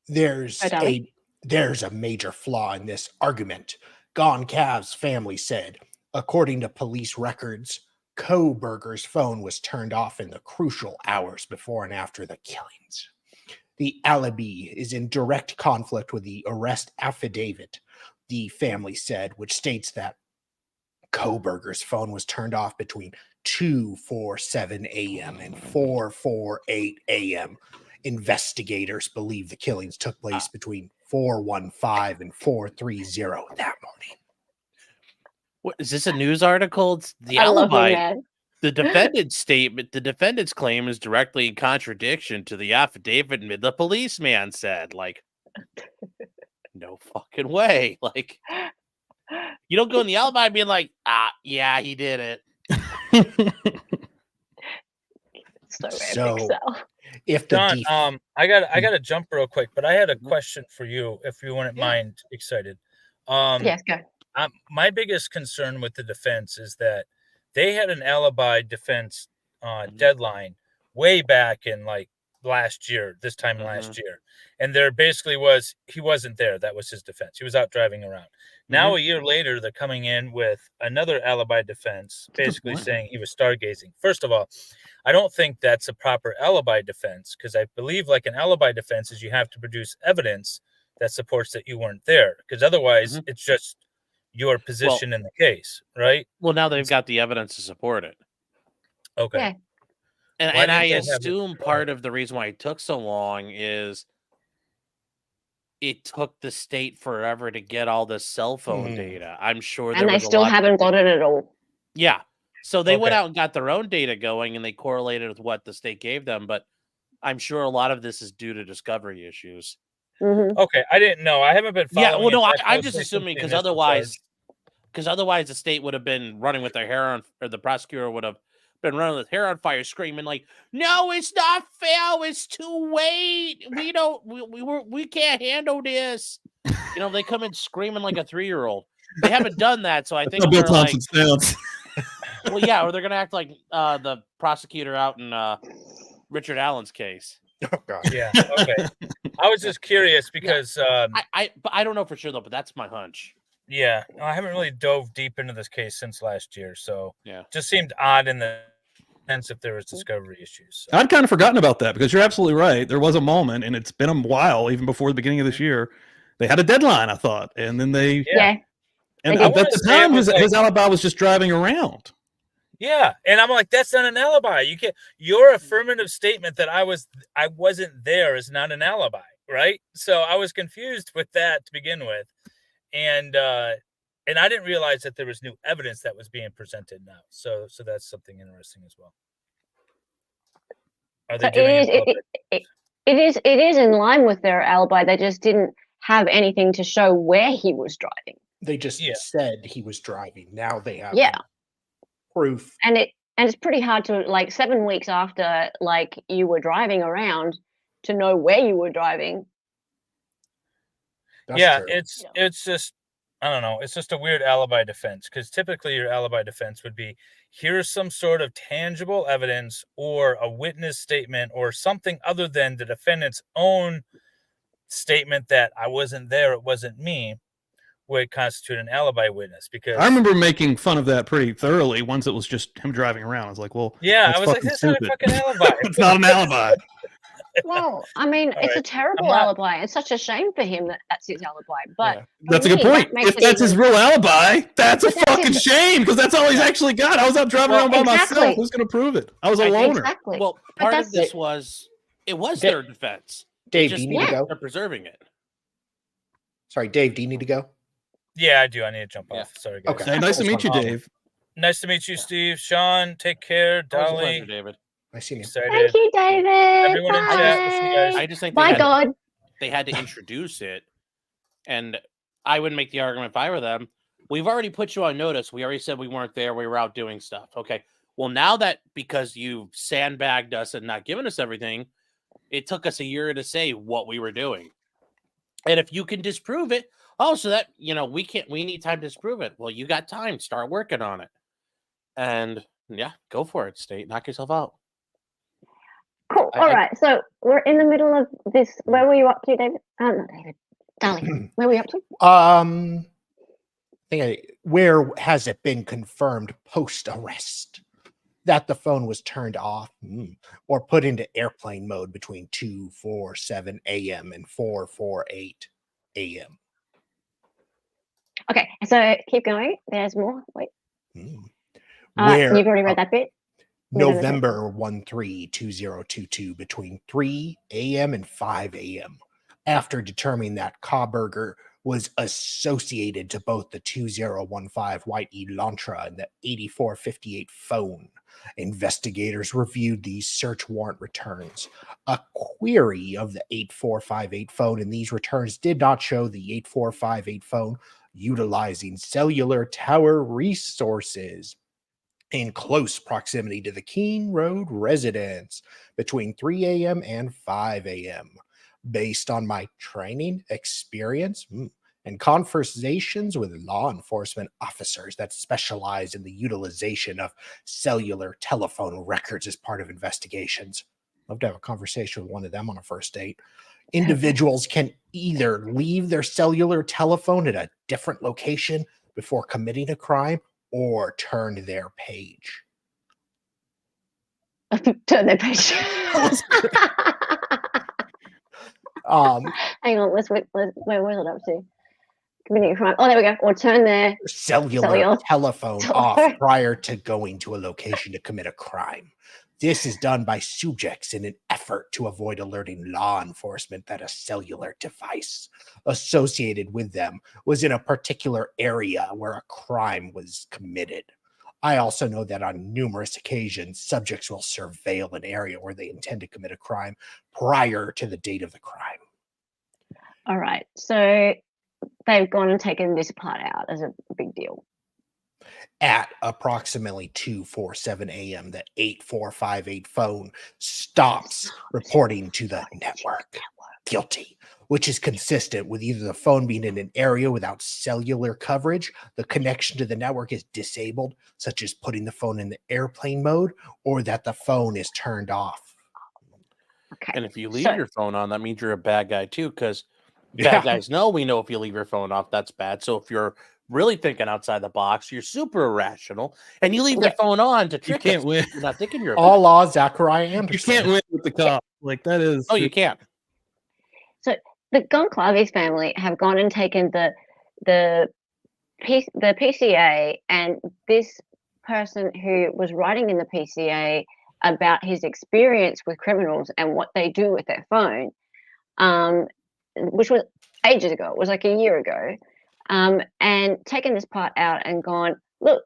There's a major flaw in this argument. Goncalves family said, according to police records, Kohberger's phone was turned off in the crucial hours before and after the killings. The alibi is in direct conflict with the arrest affidavit, the family said, which states that Kohberger's phone was turned off between 2:47 a.m. and 4:48 a.m. Investigators believe the killings took place between 4:15 and 4:30 that morning. What is this, a news article? It's the alibi. The defendant's claim is directly in contradiction to the affidavit the policeman said. Like, no fucking way. Like, you don't go in the alibi being like, yeah, he did it. So if the Don, I got to jump real quick, but I had a question for you, if you wouldn't mind. Excited. Yes, go. My biggest concern with the defense is that they had an alibi defense deadline way back in like last year, this time last year. And there basically was, he wasn't there. That was his defense. He was out driving around. Now, a year later, they're coming in with another alibi defense, basically saying he was stargazing. First of all, I don't think that's a proper alibi defense, because I believe like an alibi defense is you have to produce evidence that supports that you weren't there, because otherwise it's just your position in the case, right? Well, now they've got the evidence to support it. Okay. Yeah. And I assume part of the reason why it took so long is it took the state forever to get all the cell phone data. I'm sure and they still haven't got it at all. Yeah. So they went out and got their own data going, and they correlated with what the state gave them. But I'm sure a lot of this is due to discovery issues. Mm-hmm. Okay, I didn't know. I haven't been following. Yeah, well, no, it that I'm just closely since assuming the because initial otherwise the state would have been running with their hair on, or the prosecutor would have been running with hair on fire, screaming like, "No, it's not fair. It's too late. We can't handle this." You know, they come in screaming like a 3-year-old. They haven't done that, so I think Bill they're like, Thompson sounds. well, yeah, or they're gonna act like the prosecutor out in Richard Allen's case. Oh God. Yeah. Okay. I was just curious because I don't know for sure though, but that's my hunch. yeah, I haven't really dove deep into this case since last year, so Yeah, just seemed odd in the sense if there was discovery issues. So. I'd kind of forgotten about that because you're absolutely right. There was a moment, and it's been a while, even before the beginning of this year. They had a deadline, I thought, and then they Yeah. and I at wanna the say it time was his alibi was just driving around. Yeah, and I'm like, that's not an alibi. You can't. Your affirmative statement that I wasn't there is not an alibi, right? So I was confused with that to begin with, and I didn't realize that there was new evidence that was being presented now. So that's something interesting as well. Are they So doing it is in line with their alibi. They just didn't have anything to show where he was driving. They just said he was driving. Now they have proof. And it's pretty hard to, like, 7 weeks after, like, you were driving around, to know where you were driving. That's yeah, true. it's just, I don't know. It's just a weird alibi defense, because typically your alibi defense would be, here's some sort of tangible evidence or a witness statement or something other than the defendant's own statement that I wasn't there, it wasn't me, would constitute an alibi witness. Because I remember making fun of that pretty thoroughly once it was just him driving around. I was like, well, yeah, I was like, that's not a fucking alibi. It's not an alibi. Well, I mean, it's a terrible alibi. It's such a shame for him that that's his alibi. But that's a good point. If that's his real alibi, that's a fucking shame, because that's all he's actually got. I was out driving around by myself. Who's going to prove it? I was a loner. Exactly. Well, part of this was their defense. Dave, do you need to go? They're preserving it. Sorry, Dave, do you need to go? Yeah, I do. I need to jump off. Sorry, guys. Okay. Hey, nice to meet you, Dave. Nice to meet you, Steve. Sean, take care. Dolly. Pleasure, David. I see you. Thank you, David. Everyone in chat. Listen, guys. I just think they had to introduce it, and I would make the argument if I were them. We've already put you on notice. We already said we weren't there. We were out doing stuff. Okay. Well, now that because you sandbagged us and not given us everything, it took us a year to say what we were doing. And if you can disprove it, so that, we need time to disprove it. Well, you got time. Start working on it. And yeah, go for it, state. Knock yourself out. Cool. All right. So we're in the middle of this. Where were you up to, David? Not David. Darling. Where were you up to? Where has it been confirmed post-arrest that the phone was turned off or put into airplane mode between 2:47 a.m. and 4:48 a.m.? Okay, so keep going. There's more. Wait. You've already read that bit? November 13/2022 between 3 a.m. and 5 a.m. after determining that Kohberger was associated to both the 2015 white Elantra and the 8458 phone. Investigators reviewed these search warrant returns. A query of the 8458 phone in these returns did not show the 8458 phone utilizing cellular tower resources in close proximity to the Keene Road residence between 3 a.m. and 5 a.m. Based on my training, experience, and conversations with law enforcement officers that specialize in the utilization of cellular telephone records as part of investigations. Love to have a conversation with one of them on a first date. Individuals can either leave their cellular telephone at a different location before committing a crime or turn their page. Turn their page. Hang on, where was it up to? Committing a crime. Oh, there we go. Or turn their cellular telephone off prior to going to a location to commit a crime. This is done by subjects in an effort to avoid alerting law enforcement that a cellular device associated with them was in a particular area where a crime was committed. I also know that on numerous occasions, subjects will surveil an area where they intend to commit a crime prior to the date of the crime. All right. So they've gone and taken this part out as a big deal. At approximately 2:47 a.m., the 8458 phone stops reporting to the network guilty, which is consistent with either the phone being in an area without cellular coverage, the connection to the network is disabled, such as putting the phone in the airplane mode, or that the phone is turned off. Okay. And if you leave your phone on, that means you're a bad guy too, because bad guys know if you leave your phone off, that's bad. So if you're really thinking outside the box, you're super irrational, and you leave your phone on to trick can't us. win. You're not thinking you're a All law Zachariah Anderson. You can't win with the cop. Like that is. Oh, you can't. So the Goncalves family have gone and taken the PCA, and this person who was writing in the PCA about his experience with criminals and what they do with their phone, which was ages ago. It was like a year ago. And taken this part out and gone, look,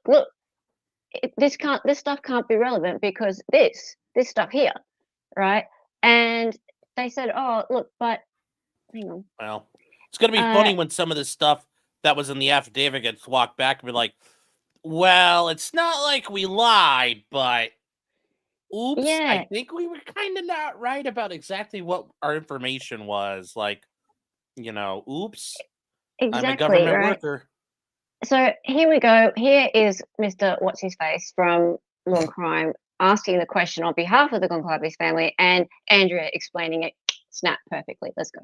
this stuff can't be relevant because this stuff here, right? And they said, oh, look, but hang on. Well, it's going to be funny when some of this stuff that was in the affidavit gets walked back and be like, well, it's not like we lied, but oops, I think we were kind of not right about exactly what our information was. Like, oops, exactly, I'm a government worker. So here we go. Here is Mr. What's-His-Face from Law and Crime asking the question on behalf of the Goncalves family, and Andrea explaining it snap perfectly. Let's go.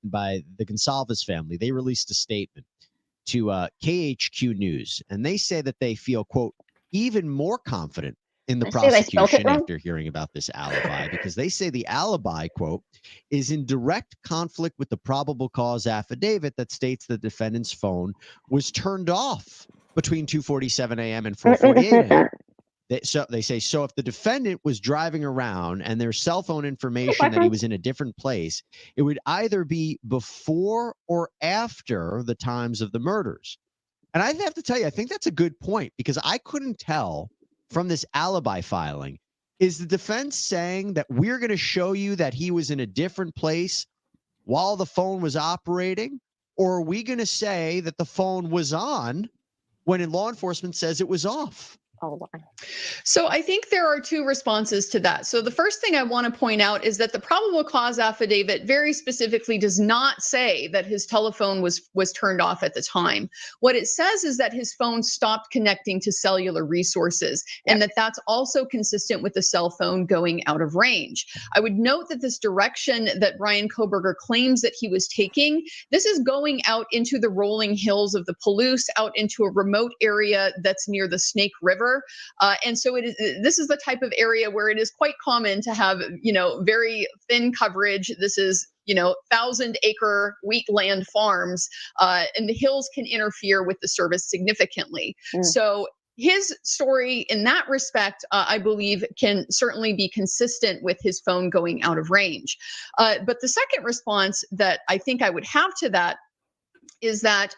By the Goncalves family, they released a statement to KHQ News, and they say that they feel, quote, even more confident in the prosecution after hearing about this alibi, because they say the alibi, quote, is in direct conflict with the probable cause affidavit that states the defendant's phone was turned off between 2:47 a.m. and 4:48 a.m. They say, so if the defendant was driving around and there's cell phone information that he was in a different place, it would either be before or after the times of the murders. And I have to tell you, I think that's a good point, because I couldn't tell from this alibi filing, is the defense saying that we're going to show you that he was in a different place while the phone was operating? Or are we going to say that the phone was on when law enforcement says it was off? So I think there are two responses to that. So the first thing I want to point out is that the probable cause affidavit very specifically does not say that his telephone was turned off at the time. What it says is that his phone stopped connecting to cellular resources, and that's also consistent with the cell phone going out of range. I would note that this direction that Bryan Kohberger claims that he was taking, this is going out into the rolling hills of the Palouse, out into a remote area that's near the Snake River. And so this is the type of area where it is quite common to have, very thin coverage. This is, 1,000-acre wheatland farms, and the hills can interfere with the service significantly. So his story in that respect, I believe, can certainly be consistent with his phone going out of range. But the second response that I think I would have to that is that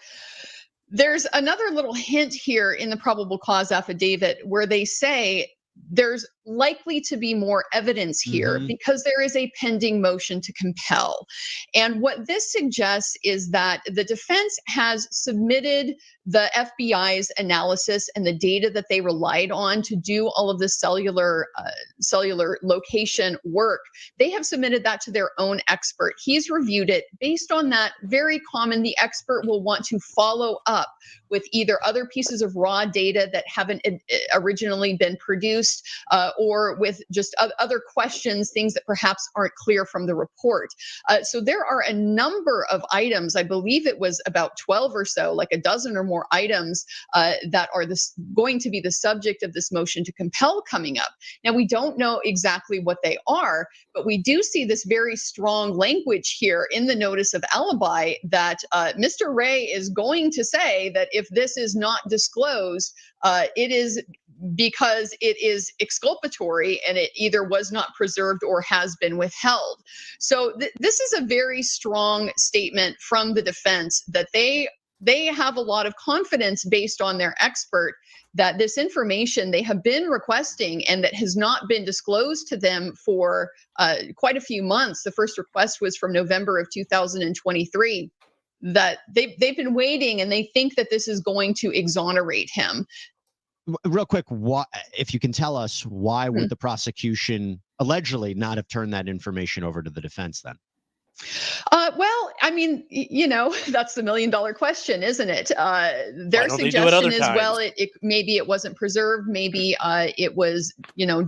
there's another little hint here in the probable cause affidavit where they say there's likely to be more evidence here because there is a pending motion to compel. And what this suggests is that the defense has submitted the FBI's analysis and the data that they relied on to do all of the cellular location work. They have submitted that to their own expert. He's reviewed it. Based on that, very common, the expert will want to follow up with either other pieces of raw data that haven't originally been produced, or with just other questions, things that perhaps aren't clear from the report. So there are a number of items, I believe it was about 12 or so, like a dozen or more items that are going to be the subject of this motion to compel coming up. Now, we don't know exactly what they are, but we do see this very strong language here in the notice of alibi that Mr. Ray is going to say that if this is not disclosed, it is because it is exculpatory and it either was not preserved or has been withheld. So this is a very strong statement from the defense that they they have a lot of confidence based on their expert that this information they have been requesting and that has not been disclosed to them for quite a few months. The first request was from November of 2023. That they've been waiting, and they think that this is going to exonerate him. Real quick, if you can tell us why would the prosecution allegedly not have turned that information over to the defense then? Well, I mean, that's the $1 million question, isn't it? Their suggestion is, well, maybe it wasn't preserved, maybe it was,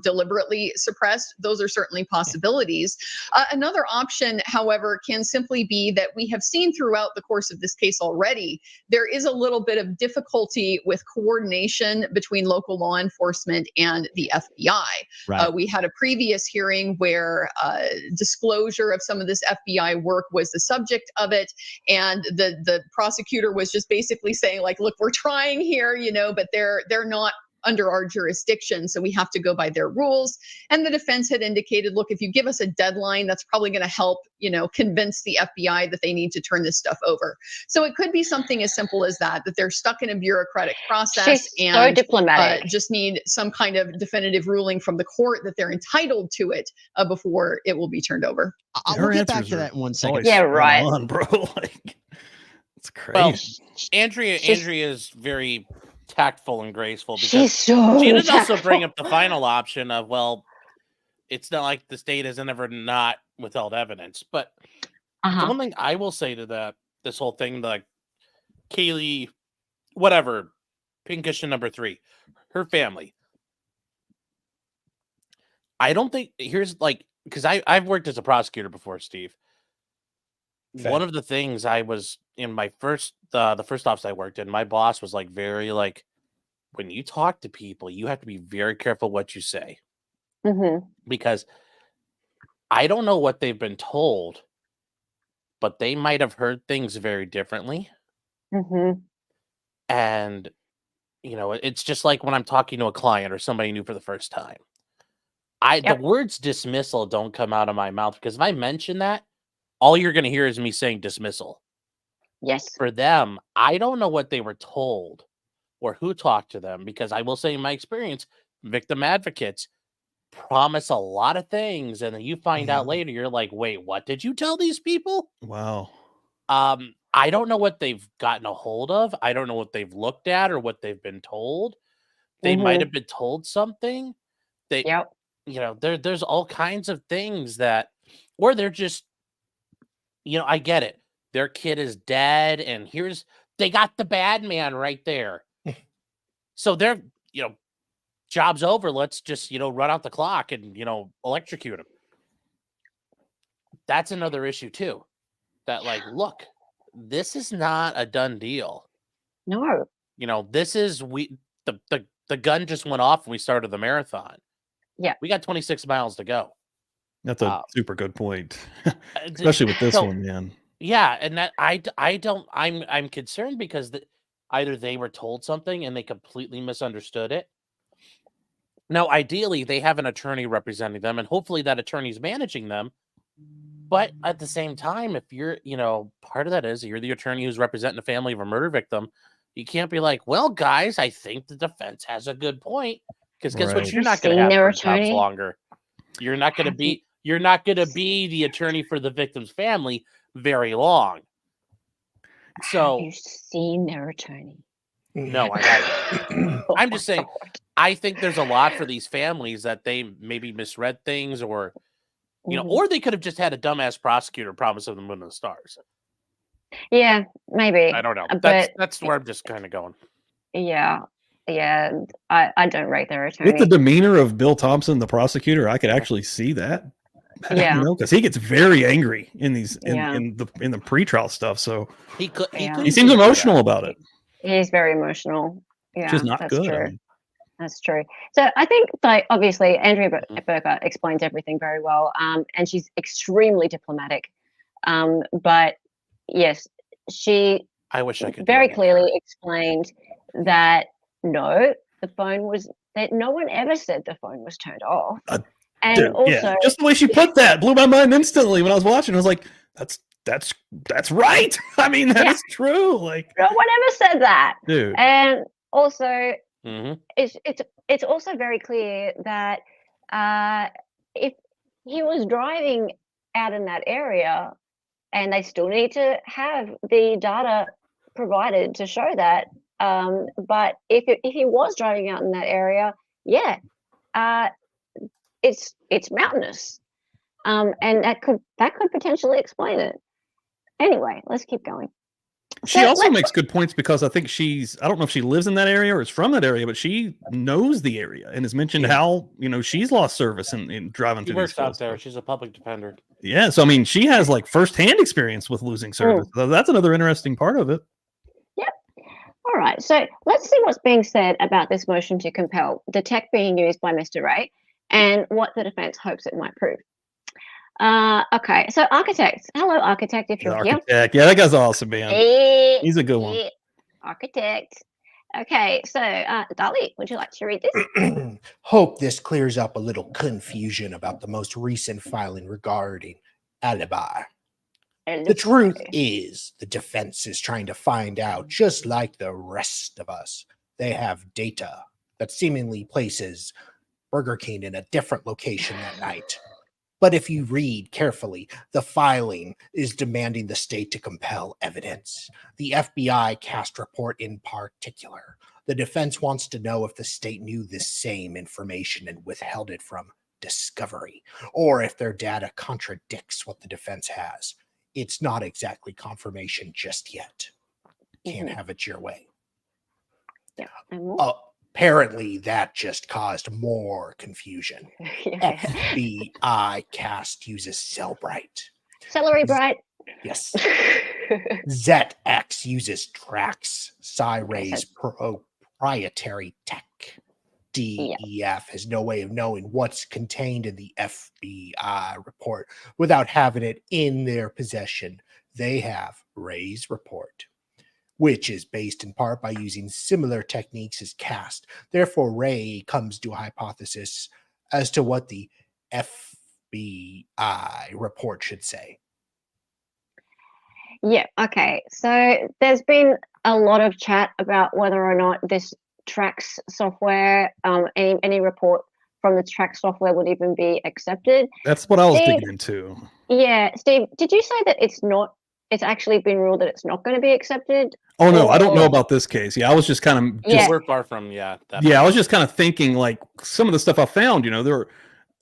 deliberately suppressed. Those are certainly possibilities. Another option, however, can simply be that we have seen throughout the course of this case already, there is a little bit of difficulty with coordination between local law enforcement and the FBI. Right. We had a previous hearing where disclosure of some of this FBI work was the subject of it, and the prosecutor was just basically saying, like, look, we're trying here, but they're not under our jurisdiction, so we have to go by their rules. And the defense had indicated, look, if you give us a deadline, that's probably going to help, convince the FBI that they need to turn this stuff over. So it could be something as simple as that they're stuck in a bureaucratic process. She's so diplomatic. Just need some kind of definitive ruling from the court that they're entitled to it before it will be turned over. We'll get back to that in 1 second. Yeah, right. On, bro. It's crazy. Well, Andrea is very tactful and graceful because she did also bring up the final option of, well, it's not like the state has ever not withheld evidence. But the one thing I will say to this whole thing, like Kaylee, whatever, pinkish to number 3, her family. I don't think because I've worked as a prosecutor before, Steve. Okay. One of the things I was in my first the first office I worked in, my boss was very when you talk to people, you have to be very careful what you say. Because I don't know what they've been told, but they might have heard things very differently. And it's just like when I'm talking to a client or somebody new for the first time. The words dismissal don't come out of my mouth, because if I mention that, all you're going to hear is me saying dismissal. Yes. For them, I don't know what they were told or who talked to them, because I will say in my experience, victim advocates promise a lot of things, and then you find out later, you're like, wait, what did you tell these people? Wow. I don't know what they've gotten a hold of. I don't know what they've looked at or what they've been told. They might have been told something. There's all kinds of things that, or they're just, I get it. Their kid is dead, and they got the bad man right there. So they're, job's over. Let's just, run out the clock and, electrocute him. That's another issue too. That look, this is not a done deal. No. This is, the gun just went off and we started the marathon. Yeah. We got 26 miles to go. That's a super good point. Especially with this one, man. Yeah, and that I'm concerned because either they were told something and they completely misunderstood it. Now, ideally, they have an attorney representing them, and hopefully that attorney's managing them. But at the same time, if you're, part of that is you're the attorney who's representing the family of a murder victim, you can't be like, well, guys, I think the defense has a good point. Because guess what? You're not going to have their jobs longer. You're not going to be the attorney for the victim's family very long. So have you seen their attorney? No, I haven't. I'm just saying, I think there's a lot for these families that they maybe misread things, or or they could have just had a dumbass prosecutor promise them the moon and the stars. Yeah, maybe. I don't know. But that's where I'm just kind of going. Yeah. I don't rate their attorney. With the demeanor of Bill Thompson, the prosecutor, I could actually see that. Yeah, because he gets very angry in these in the pretrial stuff. So he seems emotional about it. He's very emotional. Yeah, which is not that's good. True. I mean. That's true. So I think, obviously, Andrea Berger explains everything very well, and she's extremely diplomatic. But yes, I wish I could very clearly explained that no, that no one ever said the phone was turned off. And also, just the way she put that blew my mind instantly when I was watching. I was like, that's that's right. I mean, that is true. Like, no one ever said that, dude. And also, it's also very clear that if he was driving out in that area, and they still need to have the data provided to show that. But if he was driving out in that area, it's mountainous, and that could potentially explain it. Anyway, let's keep going. She also makes good points because I think I don't know if she lives in that area or is from that area, but she knows the area and has mentioned how, she's lost service in driving through these out there. She's a public defender. Yeah. So, I mean, she has like firsthand experience with losing service. So that's another interesting part of it. Yep. All right. So let's see what's being said about this motion to compel, the tech being used by Mr. Ray, and what the defense hopes it might prove. Okay, so Architect. Hello, Architect, if you're here. Yeah, that guy's awesome, man. He's a good one. Architect. Okay, so Dali, would you like to read this? Hope this clears up a little confusion about the most recent filing regarding Alibi. The truth is, the defense is trying to find out, just like the rest of us. They have data that seemingly places Burger King in a different location that night. But if you read carefully, the filing is demanding the state to compel evidence. The FBI cast report in particular. The defense wants to know if the state knew the same information and withheld it from discovery, or if their data contradicts what the defense has. It's not exactly confirmation just yet. Can't have it your way. Apparently, that just caused more confusion. FBI cast uses Cellbrite. Celery Bright. Yes. ZX uses Trax, Sci-Ray's proprietary tech. DEF has no way of knowing what's contained in the FBI report without having it in their possession. They have Ray's report, which is based in part by using similar techniques as CAST. Therefore, Ray comes to a hypothesis as to what the FBI report should say. Yeah, okay. So there's been a lot of chat about whether or not this Trax software, any report from the Trax software would even be accepted. That's what I was digging into. Yeah, Steve, did you say that it's actually been ruled that it's not going to be accepted? Oh no, I don't know about this case. Yeah, I was just kind of we're far from I was just kind of thinking like some of the stuff I found,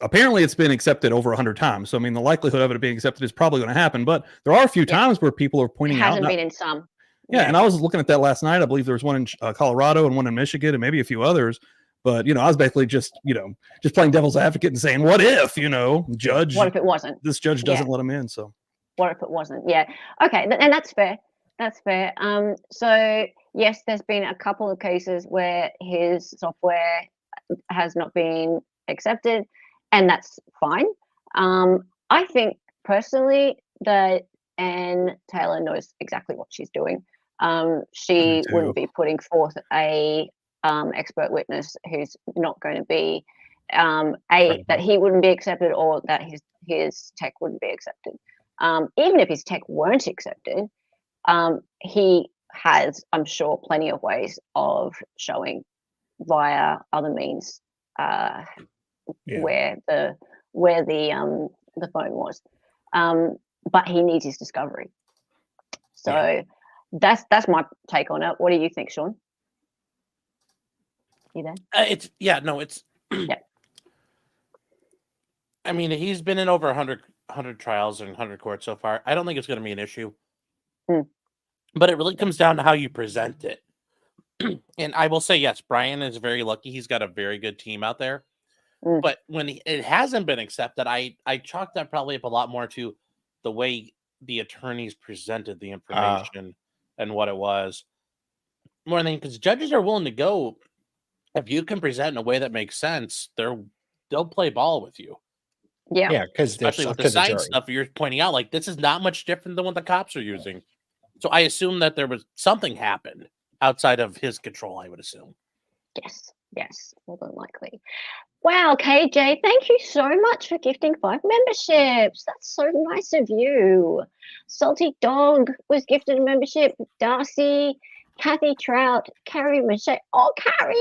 apparently it's been accepted over 100 times. So I mean the likelihood of it being accepted is probably going to happen, but there are a few times where people are pointing out. It hasn't been in some. Yeah, and I was looking at that last night. I believe there was one in Colorado and one in Michigan and maybe a few others. But, I was basically just playing devil's advocate and saying, what if, judge. What if it wasn't? This judge doesn't let him in. So what if it wasn't? Yeah. Okay. And that's fair. That's fair. So, yes, there's been a couple of cases where his software has not been accepted, and that's fine. I think personally that Anne Taylor knows exactly what she's doing. She wouldn't be putting forth a expert witness who's not going to be that he wouldn't be accepted, or that his tech wouldn't be accepted. Even if his tech weren't accepted, he has, I'm sure, plenty of ways of showing via other means where the phone was. But he needs his discovery. So that's my take on it. What do you think, Sean? You there? It's I mean, he's been in over 100 trials and 100 courts so far. I don't think it's going to be an issue. But it really comes down to how you present it. And I will say, yes, Bryan is very lucky. He's got a very good team out there. But when it hasn't been accepted, I chalk that probably up a lot more to the way the attorneys presented the information and what it was. More than because judges are willing to go. If you can present in a way that makes sense, they'll play ball with you. Yeah, because especially with the science stuff you're pointing out, like this is not much different than what the cops are using. So I assume that there was something happened outside of his control. I would assume. Yes, more than likely. Wow, KJ, thank you so much for gifting 5 memberships. That's so nice of you. Salty Dog was gifted a membership. Darcy, Kathy Trout, Carrie Mache. Oh, Carrie!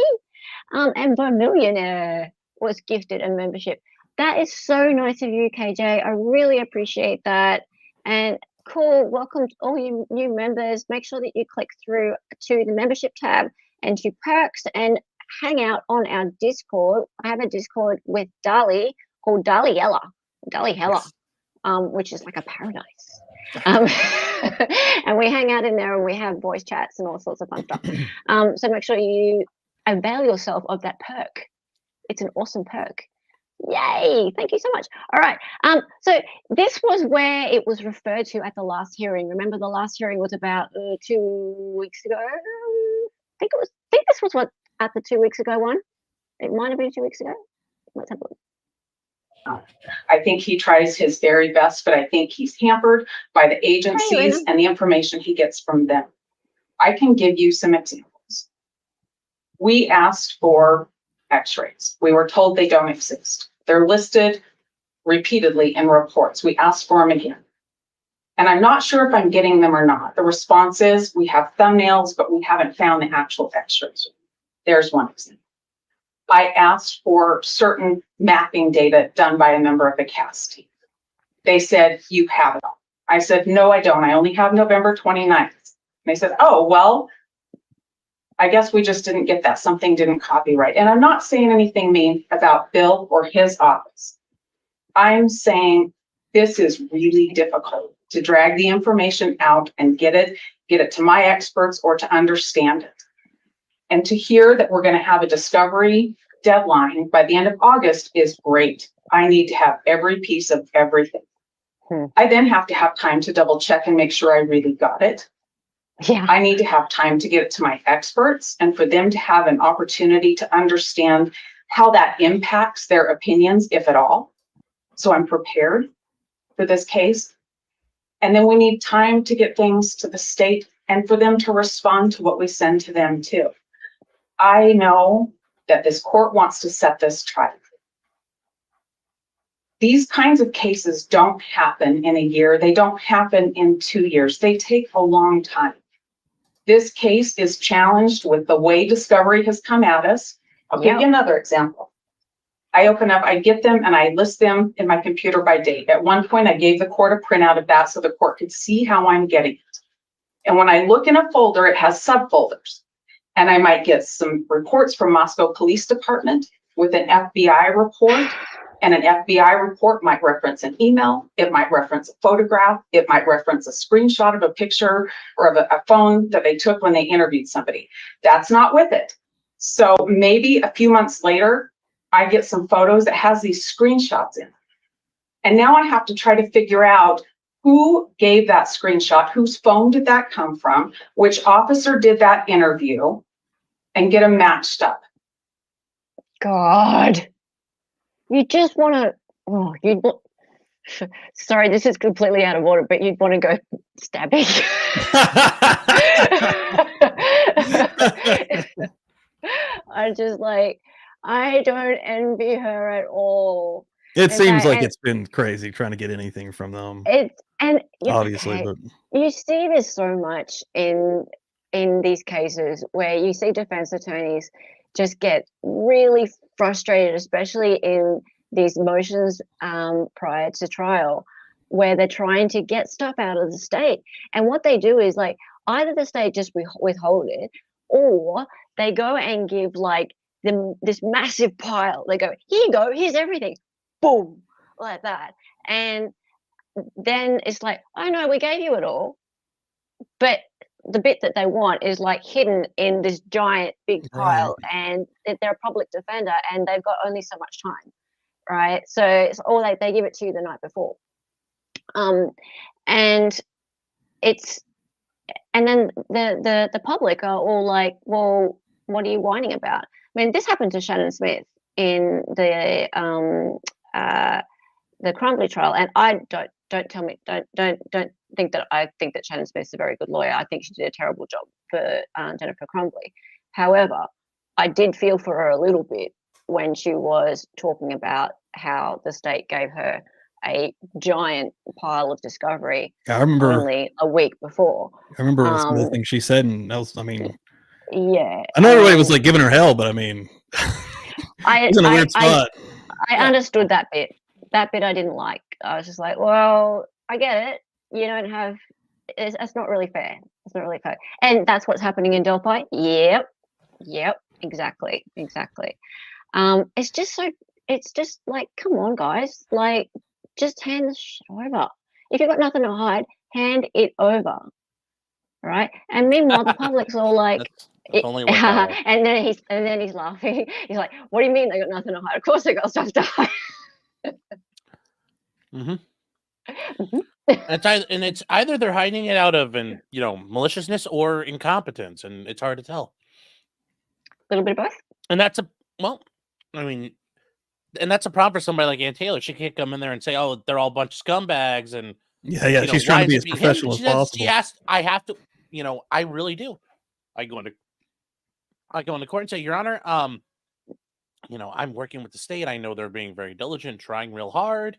And Vermillionaire was gifted a membership. That is so nice of you, KJ. I really appreciate that. And cool, welcome to all you new members. Make sure that you click through to the membership tab and to perks and hang out on our Discord. I have a Discord with Dali called Daliella, which is like a paradise. And we hang out in there and we have voice chats and all sorts of fun stuff. So make sure you avail yourself of that perk. It's an awesome perk. Yay! Thank you so much. All right. So this was where it was referred to at the last hearing. Remember, the last hearing was about 2 weeks ago. I think this was what at the 2 weeks ago one. It might have been 2 weeks ago. Let's have a look. I think he tries his very best, but I think he's hampered by the agencies and the information he gets from them. I can give you some examples. We asked for x-rays. We were told they don't exist. They're listed repeatedly in reports. We asked for them again. And I'm not sure if I'm getting them or not. The response is we have thumbnails, but we haven't found the actual x-rays. There's one example. I asked for certain mapping data done by a member of the CAS team. They said, you have it all. I said, no, I don't. I only have November 29th. And they said, oh, well, I guess we just didn't get that. Something didn't copyright. And I'm not saying anything mean about Bill or his office. I'm saying this is really difficult to drag the information out and get it to my experts or to understand it. And to hear that we're going to have a discovery deadline by the end of August is great. I need to have every piece of everything. I then have to have time to double check and make sure I really got it. Yeah. I need to have time to get it to my experts and for them to have an opportunity to understand how that impacts their opinions, if at all. So I'm prepared for this case. And then we need time to get things to the state and for them to respond to what we send to them too. I know that this court wants to set this trial. These kinds of cases don't happen in a year. They don't happen in 2 years. They take a long time. This case is challenged with the way discovery has come at us. I'll give you another example. I open up, I get them and I list them in my computer by date. At one point, I gave the court a printout of that so the court could see how I'm getting it. And when I look in a folder, it has subfolders. And I might get some reports from Moscow Police Department with an FBI report. And an FBI report might reference an email. It might reference a photograph. It might reference a screenshot of a picture or of a phone that they took when they interviewed somebody. That's not with it. So maybe a few months later, I get some photos that has these screenshots in. And now I have to try to figure out who gave that screenshot, whose phone did that come from, which officer did that interview, and get them matched up. God. You just want to, sorry, this is completely out of order, but you'd want to go stabbing. I just I don't envy her at all. It seems like it's been crazy trying to get anything from them. Obviously, but you see this so much in these cases where you see defense attorneys just get really frustrated, especially in these motions prior to trial, where they're trying to get stuff out of the state. And what they do is either the state just withhold it, or they go and give this massive pile. They go, here you go, here's everything, boom, like that. And then it's oh no, we gave you it all, but the bit that they want is hidden in this giant big pile, and they're a public defender and they've got only so much time, right? So it's all they give it to you the night before, and then the public are all well, what are you whining about? I mean, this happened to Shannon Smith in the Crumbly trial, and I don't think that I think that Shannon Smith's a very good lawyer. I think she did a terrible job for Jennifer Crumbly. However, I did feel for her a little bit when she was talking about how the state gave her a giant pile of discovery I remember only a week before. I remember some of the things she said, and that was, I mean, yeah, I know everybody was like giving her hell, but I mean, it's in a weird spot. I understood that bit. That bit I didn't like. I was just like, well, I get it. You don't have. That's not really fair. It's not really fair. And that's what's happening in Delphi. Yep. Exactly. It's just so. It's just like, come on, guys. Like, just hand the shit over. If you've got nothing to hide, hand it over. Right. And meanwhile, the public's all like. It's only worked that way. and then he's laughing. He's like, "What do you mean they got nothing to hide? Of course they got stuff to hide." It's either they're hiding it out of maliciousness or incompetence, and it's hard to tell. A little bit of both. And that's a problem for somebody like Ann Taylor. She can't come in there and say, "Oh, they're all a bunch of scumbags," and she's trying to be as professional as possible. She asked, I have to, I really do. I go into court and say, Your Honor, I'm working with the state. I know they're being very diligent, trying real hard,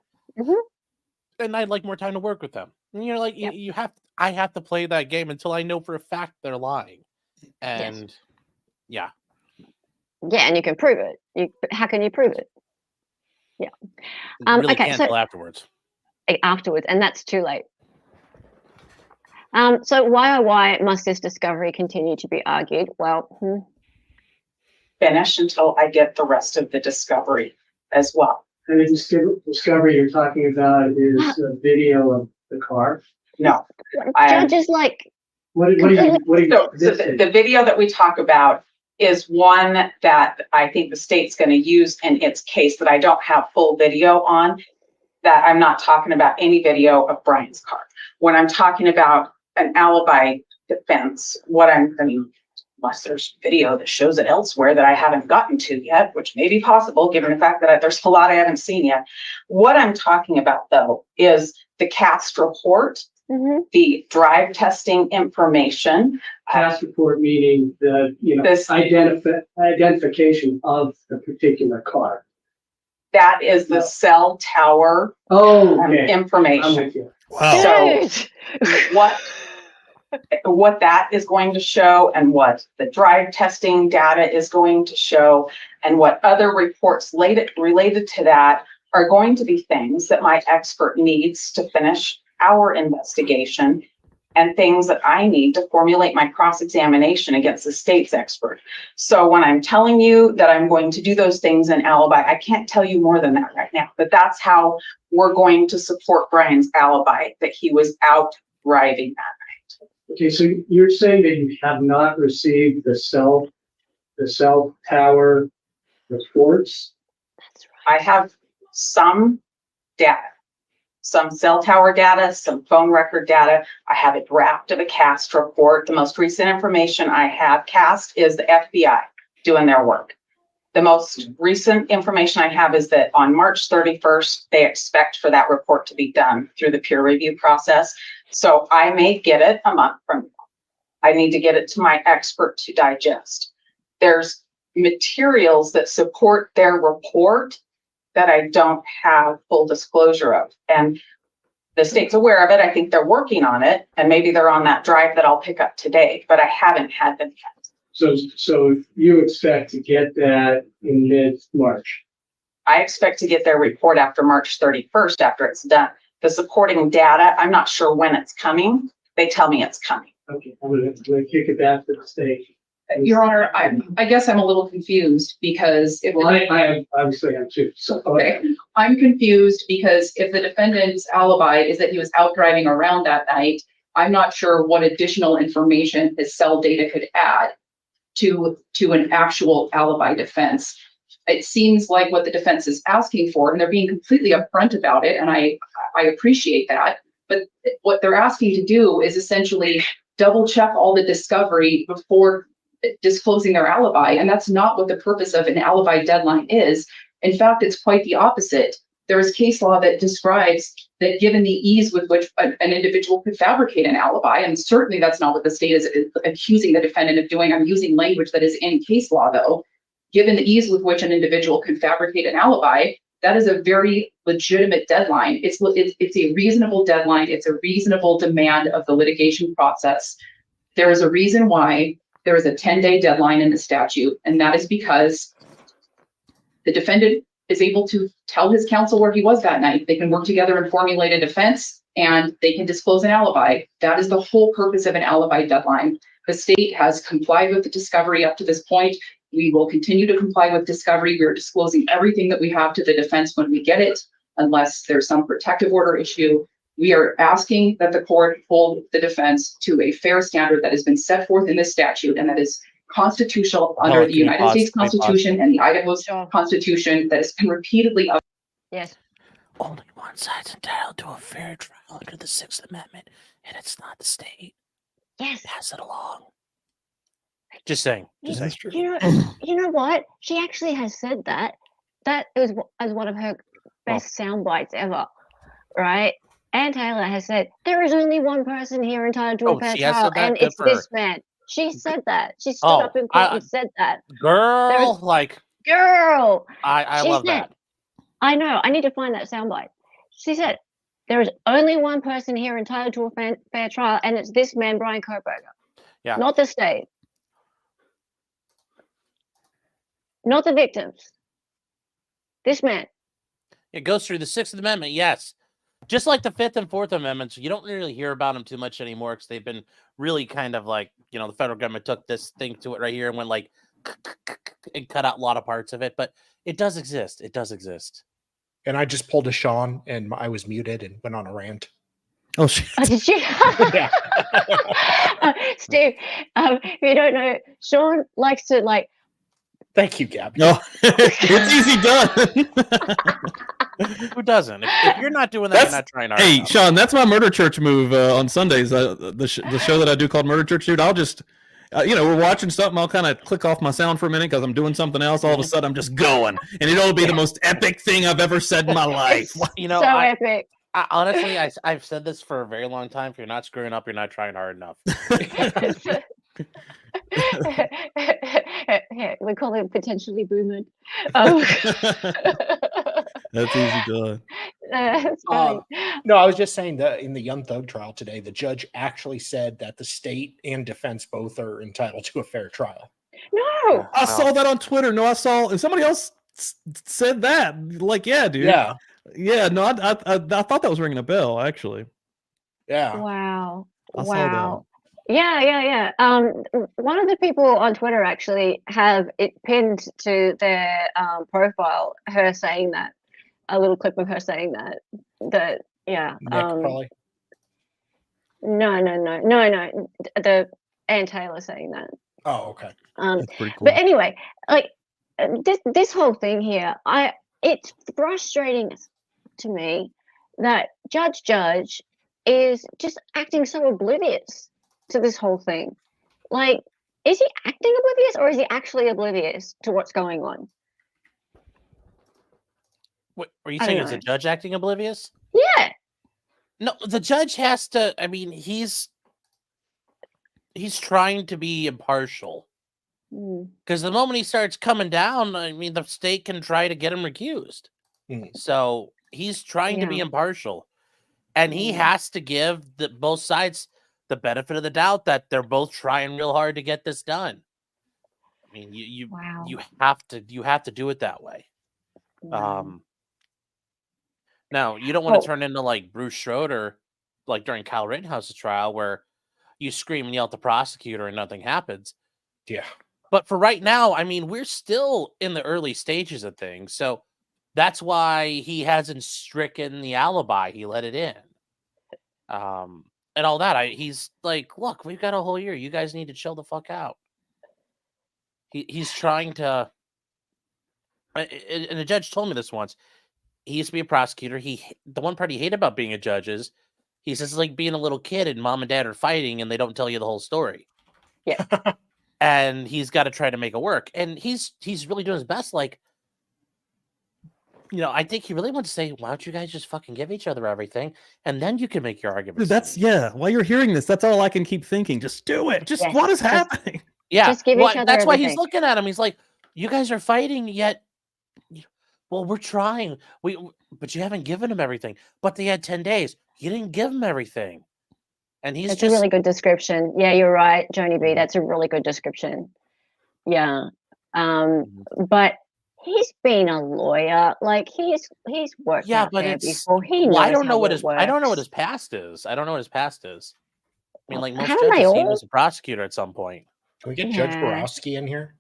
and I'd like more time to work with them. And you're like, you have. I have to play that game until I know for a fact they're lying, and yeah, and you can prove it. How can you prove it? Yeah, really can't until afterwards. Afterwards, and that's too late. So why must this discovery continue to be argued? Well, finish until I get the rest of the discovery as well. And the discovery you're talking about is a video of the car? No. Judges like... What do you the video that we talk about is one that I think the state's going to use in its case that I don't have full video on, that I'm not talking about any video of Bryan's car. When I'm talking about an alibi defense, unless there's video that shows it elsewhere that I haven't gotten to yet, which may be possible given the fact that there's a lot I haven't seen yet. What I'm talking about, though, is the cast report, the drive testing information. Cast report meaning the identification of the particular car. That is the cell tower information. Wow. So what that is going to show, and what the drive testing data is going to show, and what other reports related to that are going to be things that my expert needs to finish our investigation, and things that I need to formulate my cross-examination against the state's expert. So when I'm telling you that I'm going to do those things in Alibi, I can't tell you more than that right now, but that's how we're going to support Bryan's alibi, that he was out driving that night. Okay, so you're saying that you have not received the cell tower reports? That's right. I have some data, some cell tower data, some phone record data. I have a draft of a cast report. The most recent information I have cast is the FBI doing their work. The most recent information I have is that on March 31st, they expect for that report to be done through the peer review process. So I may get it a month from now. I need to get it to my expert to digest. There's materials that support their report that I don't have full disclosure of. And the state's aware of it. I think they're working on it. And maybe they're on that drive that I'll pick up today, but I haven't had them yet. So you expect to get that in mid-March? I expect to get their report after March 31st, after it's done. The supporting data, I'm not sure when it's coming. They tell me it's coming. Okay, I'm gonna kick it back to the state. Your Honor, I guess I'm a little confused because I obviously am too. So okay. I'm confused because if the defendant's alibi is that he was out driving around that night, I'm not sure what additional information his cell data could add to an actual alibi defense. It seems like what the defense is asking for, and they're being completely upfront about it, and I appreciate that. But what they're asking to do is essentially double check all the discovery before disclosing their alibi, and that's not what the purpose of an alibi deadline is. In fact, it's quite the opposite. There is case law that describes that given the ease with which an individual could fabricate an alibi, and certainly that's not what the state is accusing the defendant of doing. I'm using language that is in case law, though. given the ease with which an individual can fabricate an alibi, that is a very legitimate deadline. It's a reasonable deadline. It's a reasonable demand of the litigation process. There is a reason why there is a 10-day deadline in the statute, and that is because the defendant is able to tell his counsel where he was that night. They can work together and formulate a defense, and they can disclose an alibi. That is the whole purpose of an alibi deadline. The state has complied with the discovery up to this point. We will continue to comply with discovery. We are disclosing everything that we have to the defense when we get it, unless there's some protective order issue. We are asking that the court hold the defense to a fair standard that has been set forth in this statute, and that is constitutional under the United States Constitution and the Idaho Constitution that has been repeatedly. Yes. Only one side's entitled to a fair trial under the 6th Amendment, and it's not the state. Yes. Pass it along. Just saying. Just saying. You know what? She actually has said that. That is as one of her best sound bites ever, right? Ann Taylor has said there is only one person here entitled to a fair trial, and it's this man. She said that. She stood up in court and said that. Girl, girl. I love that. I know. I need to find that soundbite. She said there is only one person here entitled to a fair trial, and it's this man, Bryan Kohberger. Yeah. Not the state. Not the victims. This man. It goes through the 6th Amendment, yes. Just like the 5th and 4th Amendments, you don't really hear about them too much anymore because they've been really kind of like, the federal government took this thing to it right here and went like, and cut out a lot of parts of it. But it does exist. It does exist. And I just pulled a Sean and I was muted and went on a rant. Oh, shit. Oh, did you? Yeah. Steve, if you don't know, Sean likes to Thank you, Gabby. No, it's easy done. Who doesn't? If you're not doing that, you're not trying hard Hey, enough. Sean, that's my Murder Church move on Sundays. The show that I do called Murder Church, dude. I'll just, we're watching something. I'll kind of click off my sound for a minute because I'm doing something else. All of a sudden, I'm just going, and it'll be the most epic thing I've ever said in my life. So epic. Honestly, I've said this for a very long time. If you're not screwing up, you're not trying hard enough. We call it potentially boomed. That's easy done. That's funny. No, I was just saying that in the Young Thug trial today, the judge actually said that the state and defense both are entitled to a fair trial. No, I saw that on Twitter. No, I saw, and somebody else said that. Like, yeah, dude. Yeah. No, I thought that was ringing a bell, actually. Yeah. Wow. I saw that. Yeah. One of the people on Twitter actually have it pinned to their profile, her saying that, a little clip of her saying that. Nick, probably. No. The Ann Taylor saying that. Oh, okay. That's pretty cool. But anyway, this whole thing here, it's frustrating to me that Judge is just acting so oblivious to this whole thing. Like, is he acting oblivious or is he actually oblivious to what's going on? What are you saying? Is the judge acting oblivious? Yeah. No, the judge has to. I mean, he's trying to be impartial. Because the moment he starts coming down, I mean, the state can try to get him recused. So he's trying to be impartial, and he has to give both sides the benefit of the doubt that they're both trying real hard to get this done. I mean, you have to do it that way. Now you don't want to turn into like Bruce Schroeder, like during Kyle Rittenhouse's trial, where you scream and yell at the prosecutor and nothing happens. Yeah. But for right now, I mean, we're still in the early stages of things. So that's why he hasn't stricken the alibi. He let it in. And all that. He's like, look, we've got a whole year. You guys need to chill the fuck out. He's trying to. And the judge told me this once. He used to be a prosecutor. The one part he hated about being a judge is he says it's like being a little kid and mom and dad are fighting and they don't tell you the whole story. Yeah. And he's got to try to make it work. And he's really doing his best. Like, I think he really wants to say, why don't you guys just fucking give each other everything? And then you can make your arguments. Dude, while you're hearing this, that's all I can keep thinking. Just do it. What is happening? Yeah. Just give each other that's everything. why he's looking at him. He's like, you guys are fighting yet. Well, we're trying. But you haven't given them everything. But they had 10 days. You didn't give them everything. And he's That's a really good description. Yeah, you're right, Joni B. That's a really good description. Yeah. But he's been a lawyer. Like he's worked out there before. He knows I don't know what his past is. I don't know what his past is. I mean, like most Haven't they judges, he all? was a prosecutor at some point. Can we get Judge Borowski in here?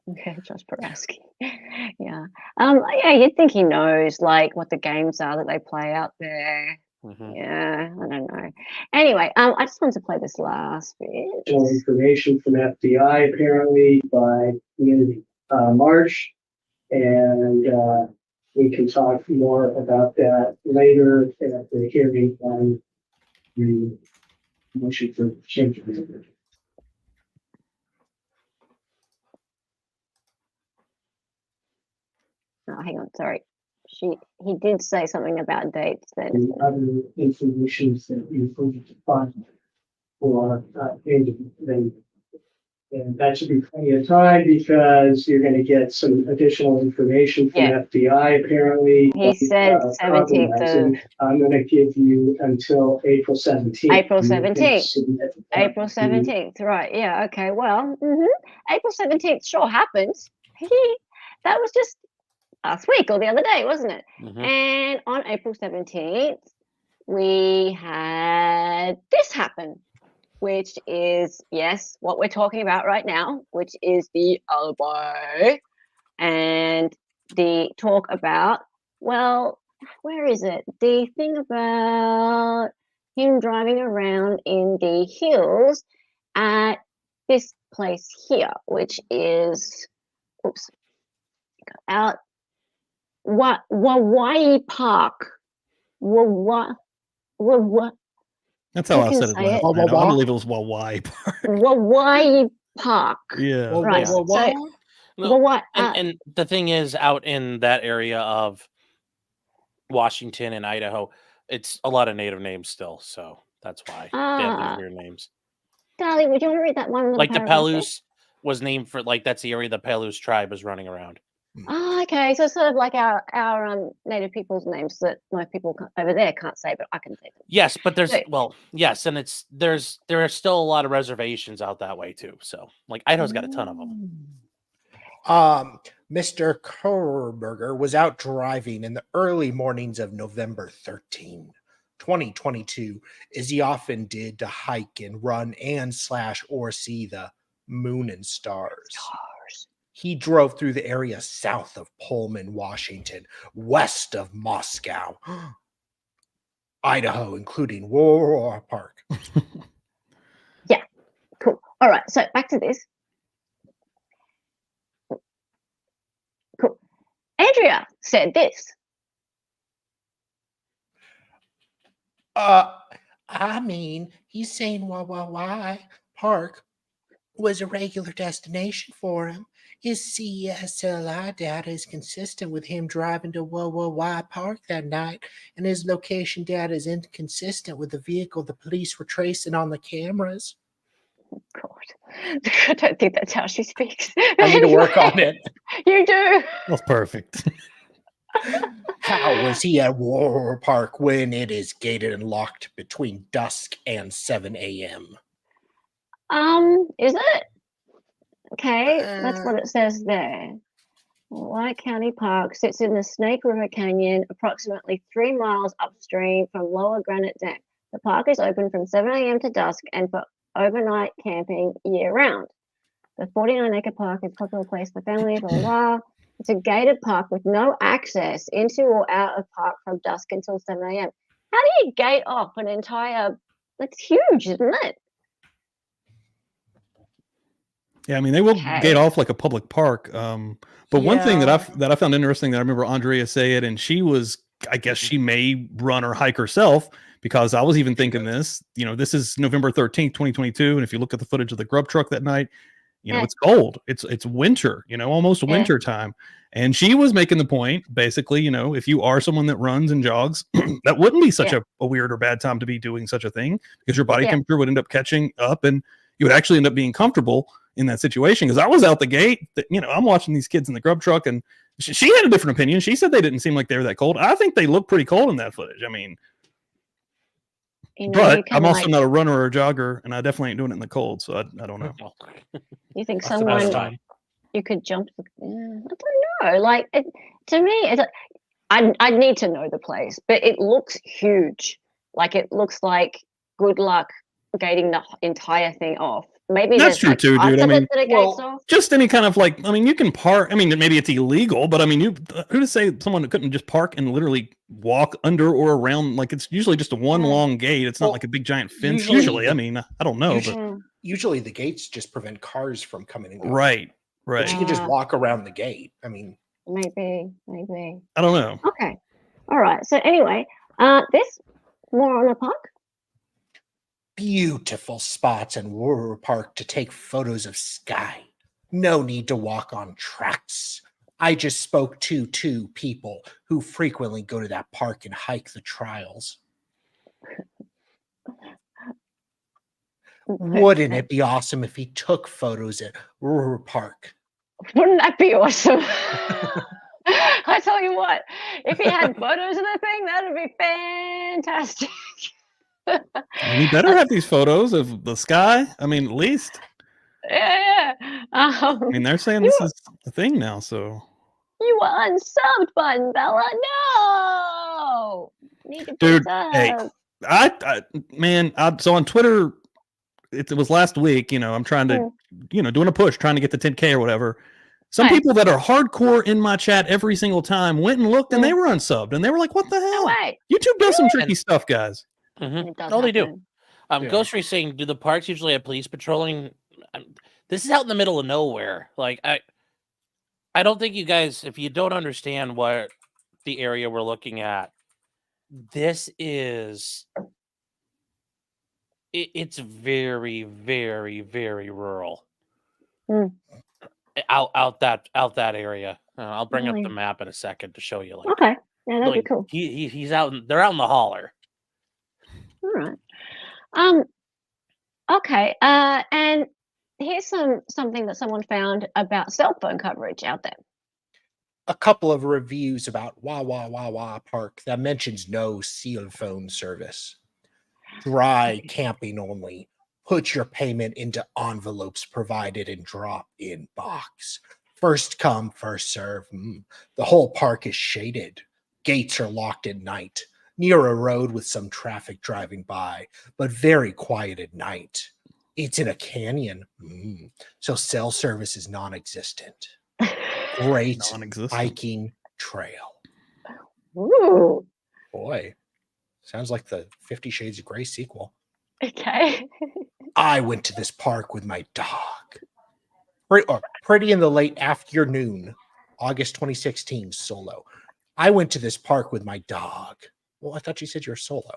Okay, Judge Borowski. Yeah. Yeah, you'd think he knows like what the games are that they play out there. Yeah, I don't know. Anyway, I just wanted to play this last bit. Information from FBI apparently by the end of March, and we can talk more about that later at the hearing on the motion for change of order. Oh, hang on, sorry. He did say something about dates then. The other information that you need to find for then, and that should be plenty of time because you're going to get some additional information from FBI apparently. He said 17th. I'm going to give you until April 17th. April 17th. April 17th. Right. Yeah. Okay. Well, April 17th sure happens. That was just last week or the other day, wasn't it? And on April 17th, we had this happen, which is, yes, what we're talking about right now, which is the alibi and the talk about, well, where is it? The thing about him driving around in the hills at this place here, which is, out Hawaii Park. What? That's how I said it last night. I believe it was Hawaii Park. Hawaii Park. Yeah. Right. And the thing is, out in that area of Washington and Idaho, it's a lot of native names still. So that's why they have these weird names. Darling, would you want to read that one? Like the Palouse was named for, like, that's the area the Palouse tribe is running around. Oh, okay. So it's sort of like our native people's names that my people over there can't say, but I can say them. Yes, but there's yes, and there are still a lot of reservations out that way too. So like Idaho's got a ton of them. Mr. Kohberger was out driving in the early mornings of November 13, 2022, as he often did to hike and run and / or see the moon and stars. He drove through the area south of Pullman, Washington, west of Moscow, Idaho, including War Park. Yeah, cool. All right, so back to this. Cool. Andrea said this. I mean, he's saying why Park was a regular destination for him. His CSLI data is consistent with him driving to why Park that night, and his location data is inconsistent with the vehicle the police were tracing on the cameras. God, I don't think that's how she speaks. I need to work on it. You do. That's perfect. How was he at War Park when it is gated and locked between dusk and 7 a.m.? Is it? Okay, that's what it says there. White County Park sits in the Snake River Canyon, approximately 3 miles upstream from Lower Granite Dam. The park is open from 7 a.m. to dusk and for overnight camping year-round. The 49-acre park is a popular place for families, blah, blah, blah. It's a gated park with no access into or out of park from dusk until 7 a.m. How do you gate off an entire... That's huge, isn't it? Yeah, I mean, they will gate off like a public park. But one thing that I found interesting that I remember Andrea say it, and she was, I guess she may run or hike herself, because I was even thinking this, this is November 13th, 2022. And if you look at the footage of the grub truck that night, it's cold. It's winter, almost winter time. And she was making the point, basically, if you are someone that runs and jogs, that wouldn't be such a weird or bad time to be doing such a thing, because your body temperature would end up catching up. And you would actually end up being comfortable in that situation. Because I was out the gate, I'm watching these kids in the grub truck, and she had a different opinion. She said they didn't seem like they were that cold. I think they look pretty cold in that footage. I mean, but I'm also not a runner or a jogger, and I definitely ain't doing it in the cold, so I don't know. You think someone you could jump? I don't know. Like to me, I need to know the place, but it looks huge. Like it looks like good luck gating the entire thing off. Maybe that's true too, dude. I mean, just any kind of you can park. I mean, maybe it's illegal, but I mean, who to say someone couldn't just park and literally walk under or around? Like it's usually just a one long gate. It's not like a big giant fence. Usually, I mean, I don't know, but usually the gates just prevent cars from coming in. Right. But you can just walk around the gate. I mean, maybe. I don't know. Okay. All right. So anyway, this more on a park. Beautiful spots in Rural Park to take photos of sky. No need to walk on tracks. I just spoke to 2 people who frequently go to that park and hike the trails. Wouldn't it be awesome if he took photos at Rural Park? Wouldn't that be awesome? I tell you what, if he had photos of the thing, that would be fantastic. I mean, he better have these photos of the sky. I mean, at least. Yeah. I mean, they're saying this is a thing now, so. You were unsubbed, Button Bella. No. Need to dude, hey, so on Twitter, it was last week. I'm trying to, doing a push, trying to get the 10K or whatever. Some people that are hardcore in my chat every single time went and looked, and they were unsubbed, and they were like, "What the hell?" YouTube does some tricky stuff, guys. Oh, they do. Ghostry saying, do the parks usually have police patrolling? This is out in the middle of nowhere. Like, I don't think you guys, if you don't understand what the area we're looking at, this is, it's very, very, very rural. Out that area. I'll bring up the map in a second to show you. Okay, yeah, that'd be cool. He's out. They're out in the holler. All right. Okay. And here's something that someone found about cell phone coverage out there. A couple of reviews about Wah Wah Wah Wah Park that mentions no cell phone service. Dry camping only. Put your payment into envelopes provided in drop-in box. First come, first serve. The whole park is shaded. Gates are locked at night. Near a road with some traffic driving by, but very quiet at night. It's in a canyon, so cell service is non-existent. Great hiking trail. Ooh. Boy, sounds like the 50 Shades of Grey sequel. Okay. I went to this park with my dog. Pretty in the late afternoon, August 2016, solo. I went to this park with my dog. Well, I thought you said you're solo.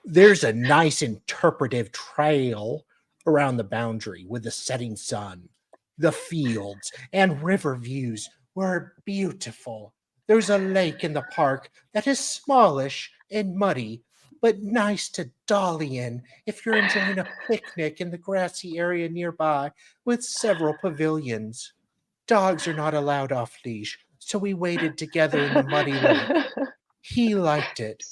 There's a nice interpretive trail around the boundary with the setting sun. The fields and river views were beautiful. There's a lake in the park that is smallish and muddy, but nice to dolly in if you're enjoying a picnic in the grassy area nearby with several pavilions. Dogs are not allowed off leash, so we waited together in the muddy lake. He liked it, ...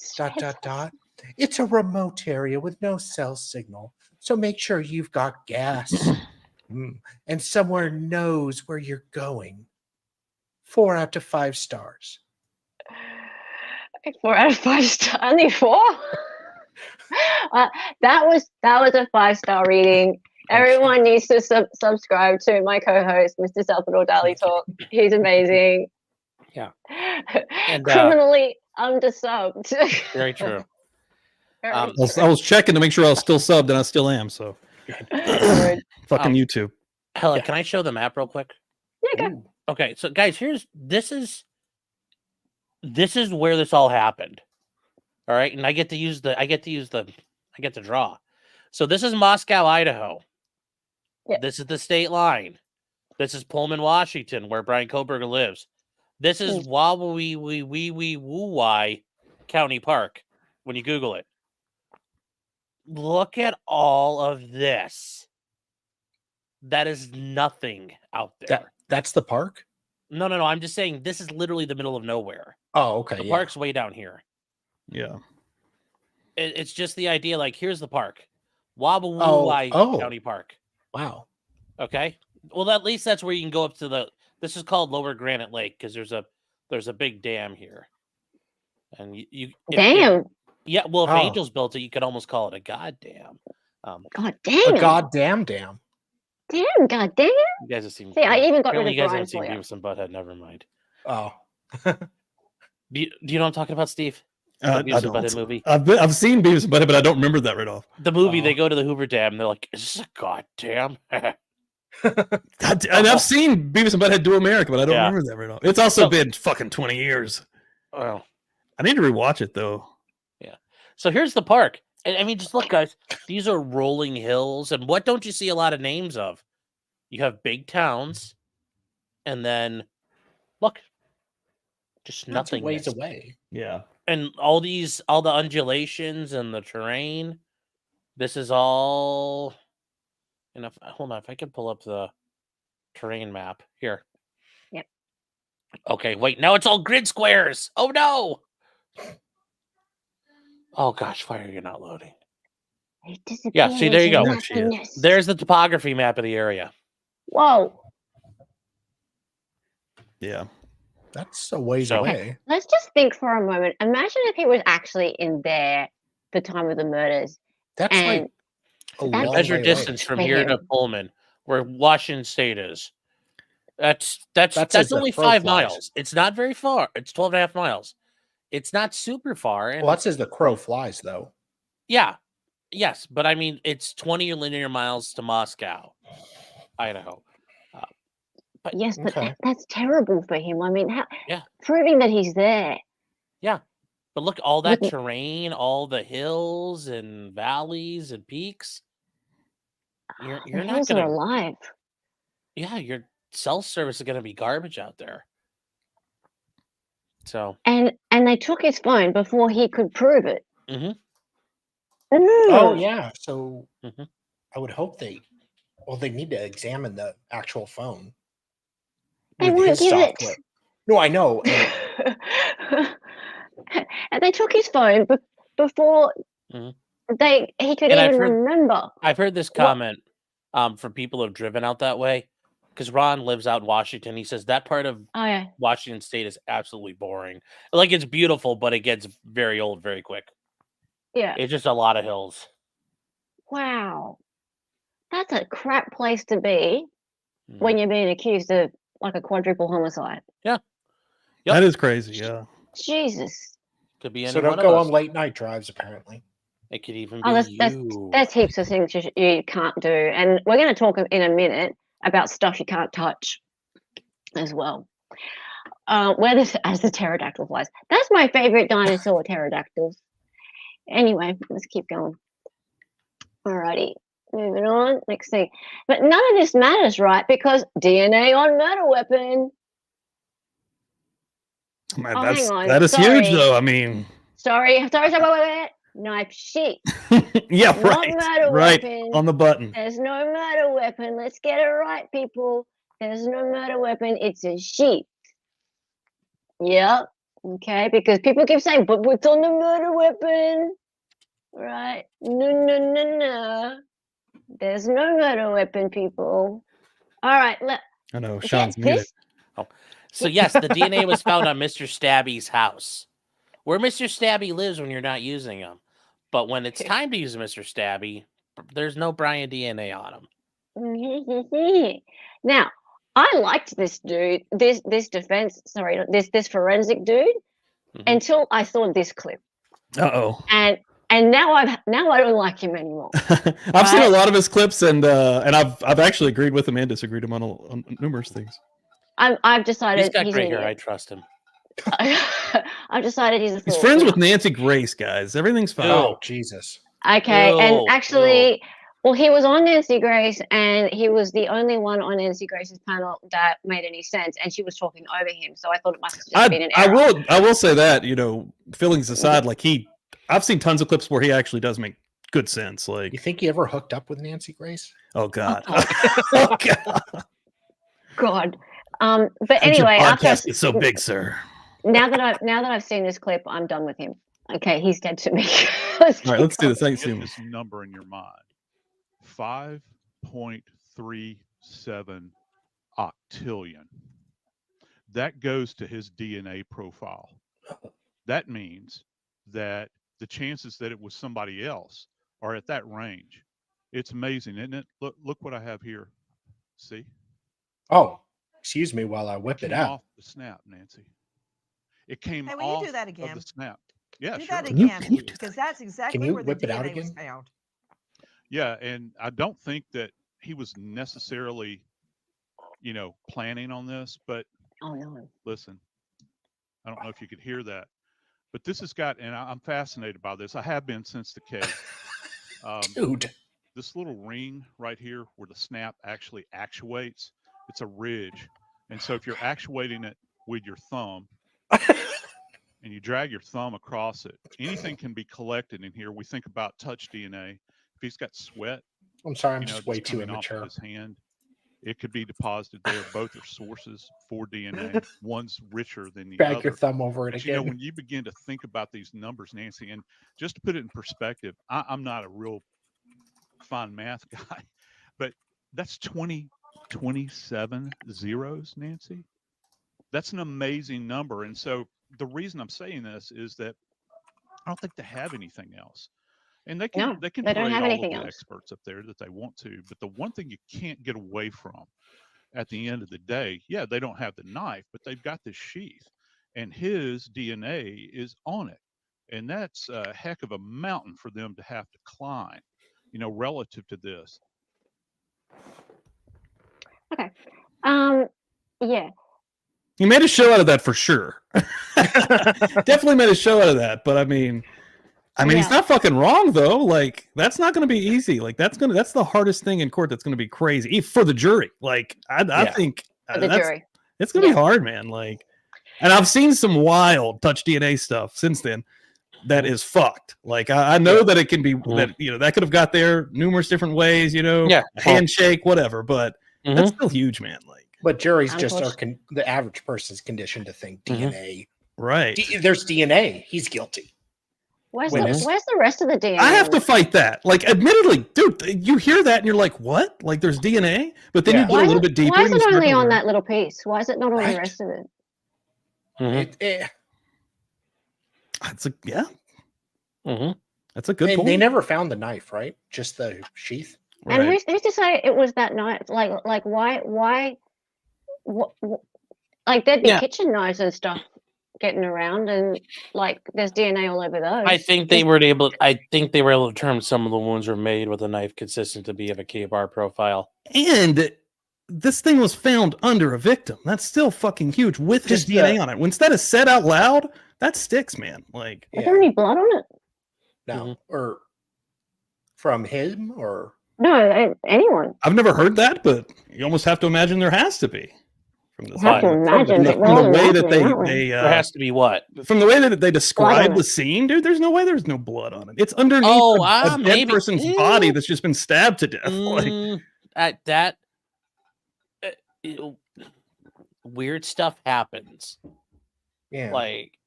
It's a remote area with no cell signal, so make sure you've got gas. And somewhere knows where you're going. 4 out of 5 stars. 4 out of 5 stars. Only 4? That was a 5-star reading. Everyone needs to subscribe to my co-host, Mr. Salvador Dali Talk. He's amazing. Yeah. And, criminally undersubbed. Very true. I was checking to make sure I was still subbed, and I still am. So, fucking YouTube. Helen, can I show the map real quick? Yeah, go. Okay, so guys, this is where this all happened. All right, and I get to draw. So this is Moscow, Idaho. Yeah. This is the state line. This is Pullman, Washington, where Bryan Kohberger lives. This is Woo-Wai County Park when you Google it. Look at all of this. That is nothing out there. That's the park? No. I'm just saying this is literally the middle of nowhere. Oh, okay. The park's way down here. Yeah. It's just the idea, like, here's the park. Wabawuai County Park. Wow. Okay. Well, at least that's where you can go up to this is called Lower Granite Lake because there's a big dam here. And damn. Yeah, well, if Angels built it, you could almost call it a goddamn. God damn. A goddamn dam. Damn, goddamn. You guys have seen. See, I even got rid of you guys Bryan haven't seen for you. Beavis and Butthead. Never mind. Oh. Do you know what I'm talking about, Steve? I Beavis and don't. Butthead movie. I've seen Beavis and Butthead, but I don't remember that right off. The movie, they go to the Hoover Dam. And they're like, "Is this a goddamn?" And I've seen Beavis and Butthead Do America, but I don't remember that right off. It's also been fucking 20 years. Oh, I need to rewatch it though. Yeah. So here's the park. And I mean, just look, guys. These are rolling hills, and what don't you see a lot of names of? You have big towns, and then look, just nothing. Ways away. Yeah. And all the undulations and the terrain. This is all. And hold on, if I can pull up the terrain map here. Yep. Okay, wait. Now it's all grid squares. Oh no. Oh gosh, why are you not loading? Yeah, see, there you go. There's the topography map of the area. Whoa. Yeah. That's a ways away. Let's just think for a moment. Imagine if he was actually in there the time of the murders. That's like a long measure distance from here to Pullman, where Washington State is. That's only 5 miles. It's not very far. It's 12 and a half miles. It's not super far. Well, that's as the crow flies, though. Yeah. Yes, but I mean, it's 20 linear miles to Moscow, Idaho. But that's terrible for him. I mean, proving that he's there. Yeah, but look, all that terrain, all the hills and valleys and peaks. You're not gonna alive. Yeah, your cell service is gonna be garbage out there. So and they took his phone before he could prove it. Mm-hmm. Oh yeah, so I would hope they need to examine the actual phone. They won't give it. No, I know. And they took his phone before he could even remember. I've heard this comment from people who have driven out that way, because Ron lives out in Washington. He says that part of Washington State is absolutely boring. Like, it's beautiful, but it gets very old very quick. Yeah. It's just a lot of hills. Wow. That's a crap place to be when you're being accused of like a quadruple homicide. Yeah. Yep. That is crazy, yeah. Jesus. Could be any so don't one go of us. on late night drives, apparently. It could even be that's heaps of things you can't do. And we're going to talk in a minute about stuff you can't touch as well. As the pterodactyl flies. That's my favorite dinosaur, pterodactyls. Anyway, let's keep going. Alrighty, moving on. Next thing. But none of this matters, right? Because DNA on murder weapon. Man, that is huge, though. I mean, sorry. Knife sheet. Yeah, Not right. murder Right weapon. on the button. There's no murder weapon. Let's get it right, people. There's no murder weapon. It's a sheet. Yep. Okay, because people keep saying, but what's on the murder weapon? Right? No. There's no murder weapon, people. All right. I know, Sean's muted. So, yes, the DNA was found on Mr. Stabby's house, where Mr. Stabby lives when you're not using him. But when it's time to use Mr. Stabby, there's no Bryan DNA on him. Now, I liked this dude, this forensic dude, until I saw this clip. Uh-oh. And now I don't like him anymore. I've seen a lot of his clips, and I've actually agreed with him and disagreed him on numerous things. I've decided he's got great hair. I trust him. I've decided he's a fool. He's friends with Nancy Grace, guys. Everything's fine. Oh, Jesus. Okay, and actually, well, he was on Nancy Grace, and he was the only one on Nancy Grace's panel that made any sense, and she was talking over him, so I thought it must have just been an error. I will say that, feelings aside, like I've seen tons of clips where he actually does make good sense. Like, you think he ever hooked up with Nancy Grace? Oh God. Oh God. But anyway, podcast is so big, sir. Now that I've seen this clip, I'm done with him. Okay, he's dead to me. All right, let's do this. Get this number in your mind: 5.37 octillion. That goes to his DNA profile. That means that the chances that it was somebody else are at that range. It's amazing, isn't it? Look what I have here. See? Oh, excuse me while I whip it out. Off the snap, Nancy. It came Hey, will off you do that again? of the snap. Yeah, do sure. that again, because that's exactly where the whip it out DNA was again? found. Yeah, and I don't think that he was necessarily, planning on this, but oh no, listen, I don't know if you could hear that, but this has got, and I'm fascinated by this. I have been since the case. Dude, this little ring right here where the snap actually actuates, it's a ridge, and so if you're actuating it with your thumb and you drag your thumb across it, anything can be collected in here. We think about touch DNA. If he's got sweat, I'm sorry, I'm just way too coming off immature. of his hand, it could be deposited there. Both are sources for DNA. One's richer than the other. Drag your thumb over it But, again. when you begin to think about these numbers, Nancy, and just to put it in perspective, I'm not a real fine math guy, but that's 27 zeros, Nancy. That's an amazing number. And so the reason I'm saying this is that I don't think they have anything else. And they can they parade don't have all anything of the else. experts up there that they want to. But the one thing you can't get away from at the end of the day, yeah, they don't have the knife, but they've got this sheath, and his DNA is on it. And that's a heck of a mountain for them to have to climb, relative to this. Okay. Yeah. He made a show out of that for sure. Definitely made a show out of that. But I mean, he's not fucking wrong though. Like, that's not going to be easy. Like, that's the hardest thing in court. That's going to be crazy for the jury. Like, I think for the jury, it's going to be hard, man. Like, and I've seen some wild touch DNA stuff since then. That is fucked. Like, I know that it can be that that could have got there numerous different ways. A handshake, whatever. But that's still huge, man. Like. But juries just are the average person's conditioned to think DNA. Right. There's DNA. He's guilty. Where's the rest of the DNA? I have to fight that. Like, admittedly, dude, you hear that and you're like, what? Like, there's DNA? But then you go a little bit deeper. Why is it only on that little piece? Why is it not on the rest of it? That's That's a good point. They never found the knife, right? Just the sheath. Right. And who's to say it was that knife? Like why? Like, there'd be kitchen knives and stuff getting around, and like there's DNA all over those. I think they were able to determine some of the wounds were made with a knife consistent to be of a K-bar profile. And this thing was found under a victim. That's still fucking huge with his DNA on it. When that is said out loud, that sticks, man. Like, is there any blood on it? No, or from him, or no, anyone. I've never heard that, but you almost have to imagine there has to be. From the way that they there has to be what? From the way that they describe the scene, dude, there's no way there's no blood on it. It's underneath a dead person's body that's just been stabbed to death. Weird stuff happens. Yeah. Like,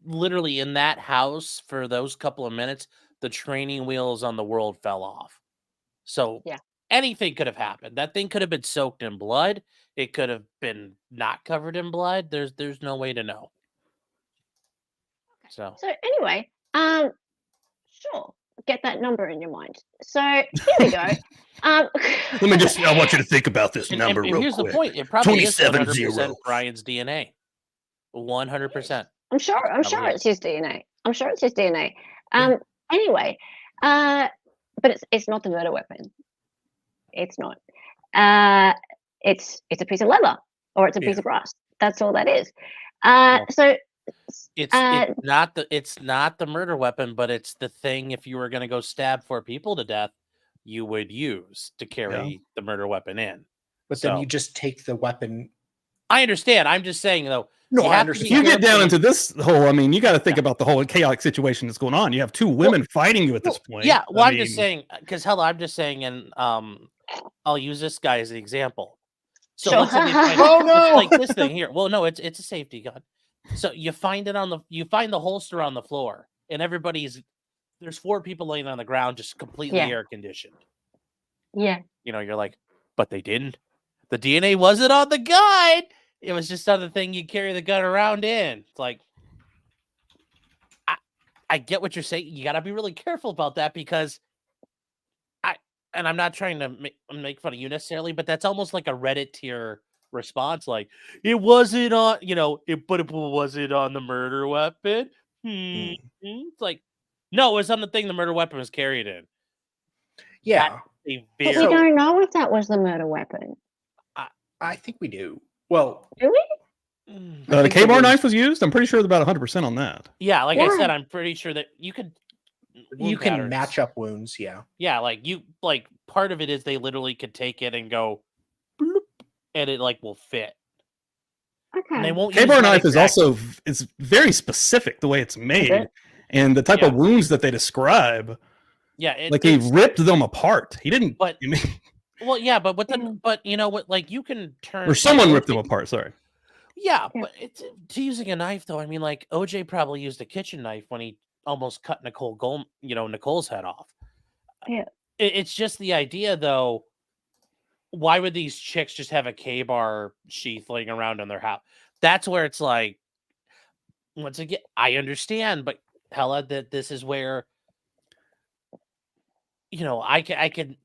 literally in that house for those couple of minutes, the training wheels on the world fell off. So anything could have happened. That thing could have been soaked in blood. It could have been not covered in blood. There's no way to know. So anyway, sure, get that number in your mind. So here we go. I want you to think about this number real here's quick. The point. It probably is 27-0. Bryan's DNA. 100%. I'm sure it's his DNA. Anyway, but it's not the murder weapon. It's not. It's a piece of leather, or it's a piece of brass. That's all that is. So it's not the murder weapon, but it's the thing. If you were going to go stab 4 people to death, you would use to carry the murder weapon in. But then you just take the weapon I understand. I'm just saying though. No, you I have to understand. be You get careful. down into this whole. I mean, you got to think about the whole chaotic situation that's going on. You have two women fighting you at this point. Yeah, well, I I'm just saying because hell, I'm just saying, and I'll use this guy as an example. So let's say they find, Oh, no! it's like this thing here. Well, no, it's a safety gun. So you find the holster on the floor, and there's 4 people laying on the ground, just completely air conditioned. Yeah. You know, you're like, but they didn't. The DNA wasn't on the gun. It was just on the thing you carry the gun around in. It's like, I get what you're saying. You got to be really careful about that because and I'm not trying to make fun of you necessarily, but that's almost like a Reddit tier response. Like, it wasn't on, but it wasn't on the murder weapon. It's like, no, it was on the thing the murder weapon was carried in. Yeah. But we don't know if that was the murder weapon. I think we do. Well, do we? The K-bar knife was used. I'm pretty sure about 100% on that. Yeah, like I said, I'm pretty sure that you can match up wounds. Yeah. Yeah, like part of it is they literally could take it and go, bloop, and it will fit. Okay. And they won't. K-bar knife is also very specific the way it's made, and the type of wounds that they describe. Yeah, he ripped them apart. He didn't. But well, yeah, but you know what? Like you can turn. Or someone ripped them apart. Sorry. Yeah, but to using a knife though. I mean, like OJ probably used a kitchen knife when he almost cut Nicole's head off. Yeah. It's just the idea though. Why would these chicks just have a K-bar sheath laying around in their house? That's where it's like, once again, I understand, but hella that this is where, I can,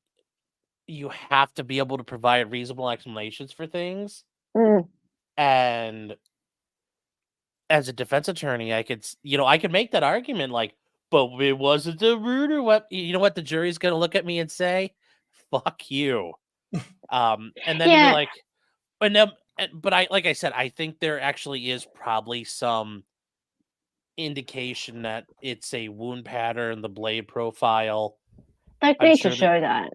you have to be able to provide reasonable explanations for things. And as a defense attorney, I could make that argument like, but it wasn't a murder weapon. You know what? The jury's going to look at me and say, fuck you. And then you're like, but like I said, I think there actually is probably some indication that it's a wound pattern, the blade profile. They need to show that.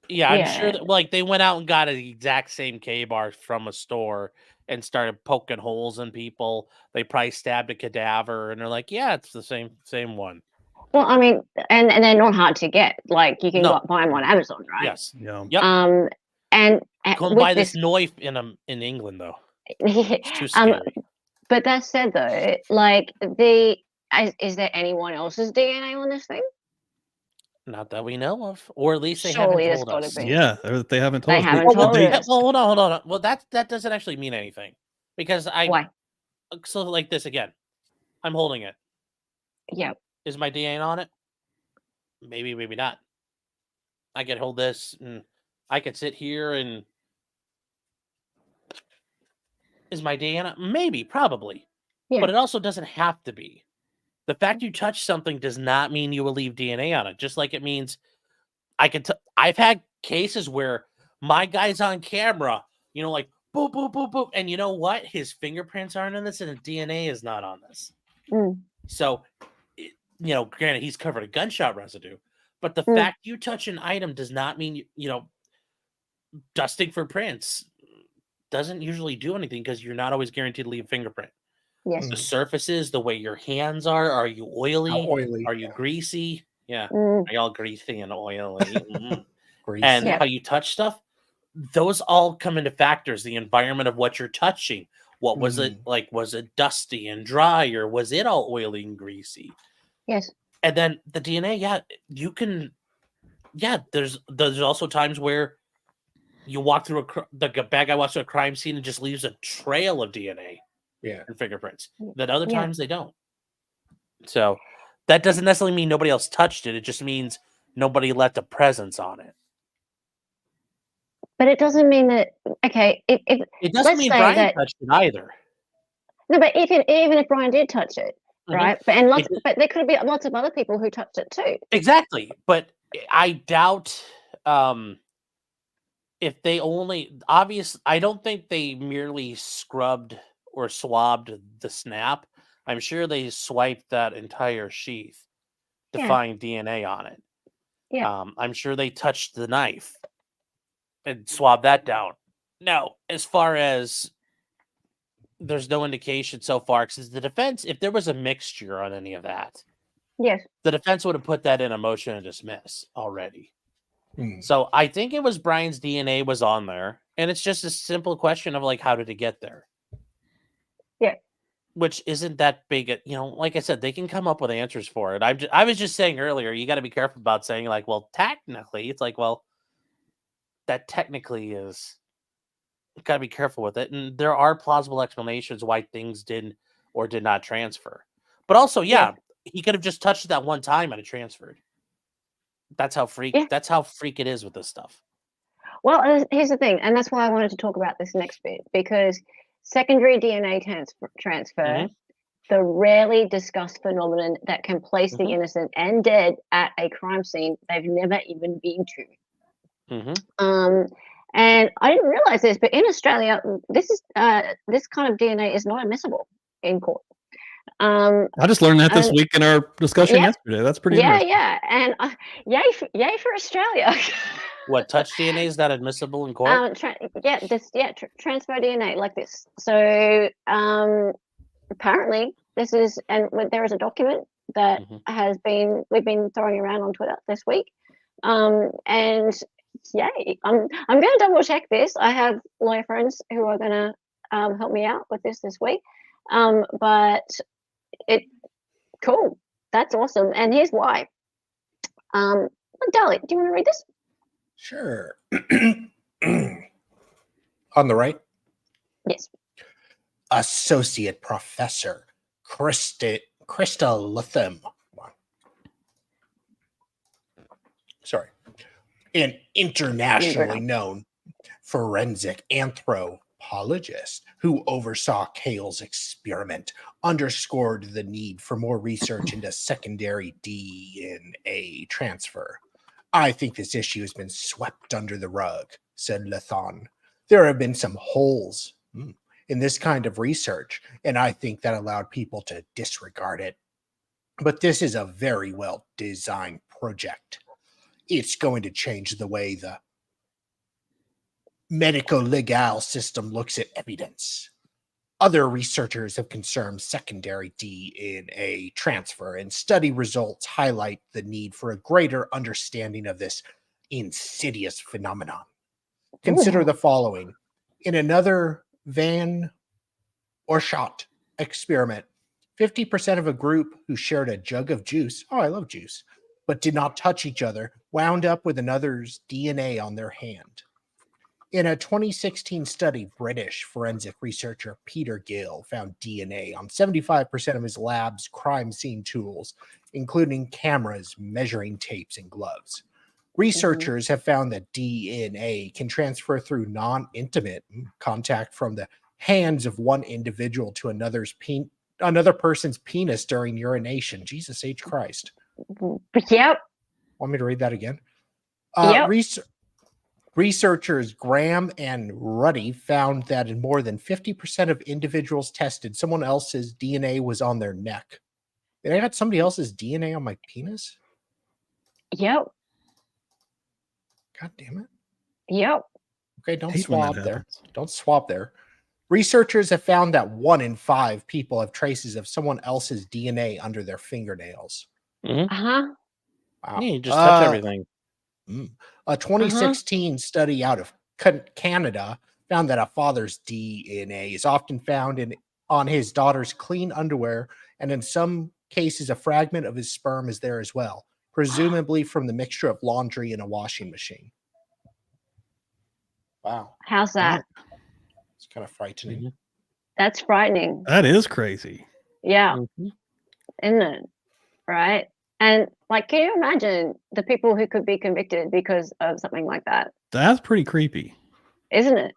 Yeah, I'm sure that they went out and got the exact same K-bar from a store and started poking holes in people. They probably stabbed a cadaver and they're like, yeah, it's the same one. Well, I mean, and they're not hard to get. Like you can buy them on Amazon, right? Yes. Yeah. Yep. And come buy this knife in England though. It's too scary. But that said though, is there anyone else's DNA on this thing? Not that we know of, or at least they Surely haven't told us. Yeah, they haven't told us. They haven't told us. Well, hold on. Well, that doesn't actually mean anything because why? So like this again, I'm holding it. Yeah. Is my DNA on it? Maybe, maybe not. I could hold this and I could sit here and is my DNA? Maybe, probably. Yeah. But it also doesn't have to be. The fact you touch something does not mean you will leave DNA on it. Just like it means I've had cases where my guy's on camera, like boop, boop, boop, boop. And you know what? His fingerprints aren't in this and the DNA is not on this. So, granted, he's covered a gunshot residue. But the fact you touch an item does not mean, dusting for prints doesn't usually do anything because you're not always guaranteed to leave a fingerprint. Yes. The surfaces, the way your hands are you oily? How oily? Are you greasy? Yeah. Are you all greasy and oily? And how you touch stuff, those all come into factors. The environment of what you're touching. What was it like? Was it dusty and dry or was it all oily and greasy? Yes. And then the DNA, you can, there's also times where you walk through the bad guy walks through a crime scene and just leaves a trail of DNA. Yeah. And fingerprints. That other times they don't. So that doesn't necessarily mean nobody else touched it. It just means nobody left a presence on it. But it doesn't mean that. Okay, if it doesn't mean Bryan touched it either. No, but even if Bryan did touch it, right? But but there could be lots of other people who touched it too. Exactly, but I doubt if they only I don't think they merely scrubbed or swabbed the snap. I'm sure they swiped that entire sheath to find DNA on it. Yeah. I'm sure they touched the knife and swabbed that down. Now, as far as there's no indication so far because the defense, if there was a mixture on any of that, yes, the defense would have put that in a motion to dismiss already. So I think it was Bryan's DNA was on there, and it's just a simple question of like, how did it get there? Yeah. Which isn't that big. Like I said, they can come up with answers for it. I was just saying earlier, you got to be careful about saying like, well, technically, it's like, well, that technically is. Got to be careful with it, and there are plausible explanations why things did or did not transfer. But also, he could have just touched it that one time and it transferred. That's how freak. Yeah. That's how freak it is with this stuff. Well, here's the thing, and that's why I wanted to talk about this next bit, because secondary DNA transfer, the rarely discussed phenomenon that can place the innocent and dead at a crime scene they've never even been to. And I didn't realize this, but in Australia, this kind of DNA is not admissible in court. I just learned that this week in our discussion yesterday. That's pretty interesting. Yeah, and yay for Australia. What, touch DNA is not admissible in court? Transfer DNA like this. So apparently this is, and there is a document that we've been throwing around on Twitter this week, and yay! I'm going to double check this. I have lawyer friends who are going to help me out with this week. But cool. That's awesome. And here's why. Dali, do you want to read this? Sure. On the right? Yes. Associate Professor Krista Latham. Sorry. An internationally known forensic anthropologist who oversaw Kale's experiment, underscored the need for more research into secondary DNA transfer. I think this issue has been swept under the rug, said Latham. There have been some holes in this kind of research, and I think that allowed people to disregard it. But this is a very well-designed project. It's going to change the way the medico-legal system looks at evidence. Other researchers have confirmed secondary DNA transfer, and study results highlight the need for a greater understanding of this insidious phenomenon. Consider the following. In another Van Oorschot experiment, 50% of a group who shared a jug of juice, I love juice, but did not touch each other, wound up with another's DNA on their hand. In a 2016 study, British forensic researcher Peter Gill found DNA on 75% of his lab's crime scene tools, including cameras, measuring tapes, and gloves. Researchers have found that DNA can transfer through non-intimate contact from the hands of one individual to another person's penis during urination. Jesus H. Christ. Yep. Want me to read that again? Yep. Researchers Graham and Ruddy found that in more than 50% of individuals tested, someone else's DNA was on their neck. And I got somebody else's DNA on my penis? Yep. God damn it. Yep. Okay, don't swab there. Don't swab there. Researchers have found that 1 in 5 people have traces of someone else's DNA under their fingernails. Wow. Yeah, you just touch everything. A 2016 study out of Canada found that a father's DNA is often found on his daughter's clean underwear, and in some cases, a fragment of his sperm is there as well, presumably from the mixture of laundry in a washing machine. Wow. How's that? It's kind of frightening. That's frightening. That is crazy. Yeah. Isn't it? Right? And can you imagine the people who could be convicted because of something like that? That's pretty creepy. Isn't it?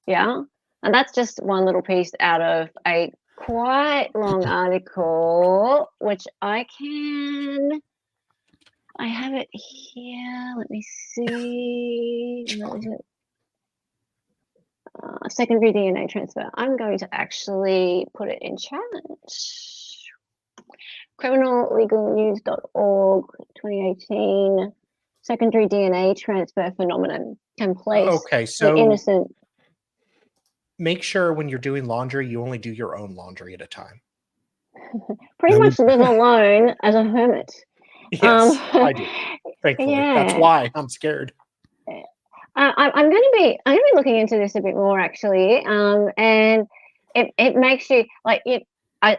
Yeah. And that's just one little piece out of a quite long article, which I have it here. Let me see. Where is it? Secondary DNA transfer. I'm going to actually put it in chat. criminallegalnews.org 2018 secondary DNA transfer phenomenon can place the innocent. make sure when you're doing laundry, you only do your own laundry at a time. Pretty much live alone as a hermit. Yes, I do. Thankfully, that's Yeah. why I'm scared. I'm going to be looking into this a bit more actually, and it makes you like it. I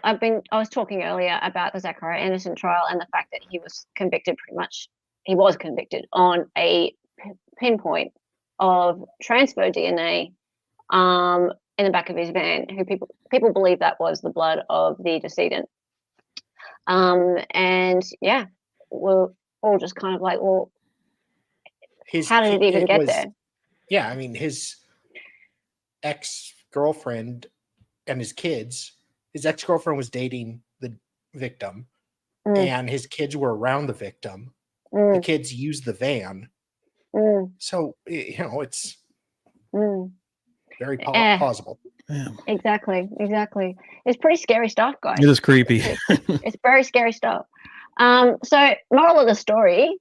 was talking earlier about the Zachariah Anderson trial and the fact that he was convicted on a pinpoint of transfer DNA in the back of his van, who people believe that was the blood of the decedent. And yeah, we're all just kind of like, well, how did it even get there? Yeah, I mean, his ex-girlfriend and his kids, his ex-girlfriend was dating the victim, and his kids were around the victim. The kids used the van. So, you know, it's very plausible. Exactly. It's pretty scary stuff, guys. It is creepy. It's very scary stuff. So moral of the story,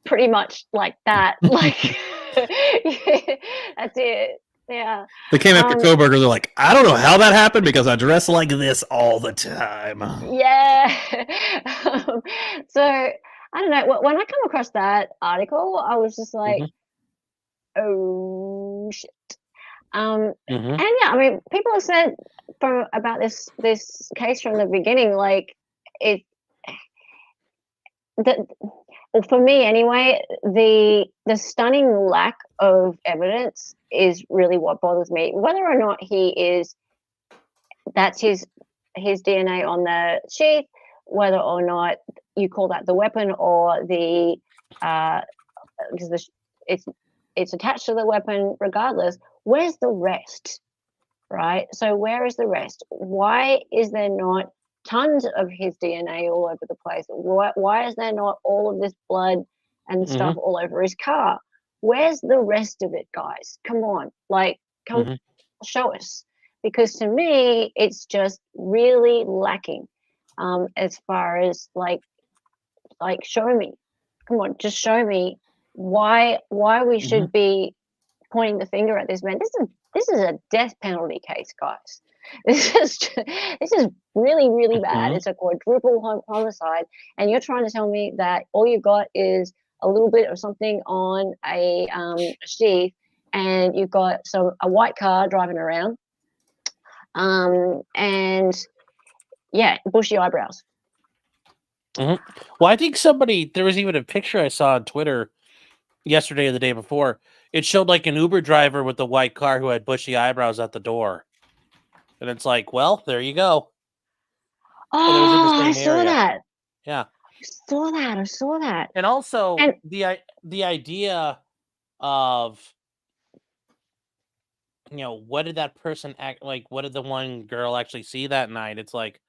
pretty much like that. Like, that's it. Yeah. They came after Kohberger. They're like, I don't know how that happened because I dress like this all the time. Yeah. So I don't know. When I come across that article, I was just like, oh shit. And yeah, I mean, people have said about this case from the beginning, like well, for me anyway, the stunning lack of evidence is really what bothers me. Whether or not that's his DNA on the sheath, whether or not you call that the weapon or the because it's attached to the weapon, regardless. Where's the rest, right? So where is the rest? Why is there not tons of his DNA all over the place? Why is there not all of this blood and stuff all over his car? Where's the rest of it, guys? Come on, like, come show us. Because to me, it's just really lacking as far as like show me. Come on, just show me why we should be pointing the finger at this man. This is a death penalty case, guys. This is really, really bad. It's a quadruple homicide, and you're trying to tell me that all you got is a little bit of something on a sheath, and you've got a white car driving around, and yeah, bushy eyebrows. Well, I think there was even a picture I saw on Twitter yesterday or the day before. It showed like an Uber driver with the white car who had bushy eyebrows at the door. And it's like, well, there you go. Oh, I saw that. Yeah. I saw that. And also the idea of, you know, what did that person act like? What did the one girl actually see that night? It's like,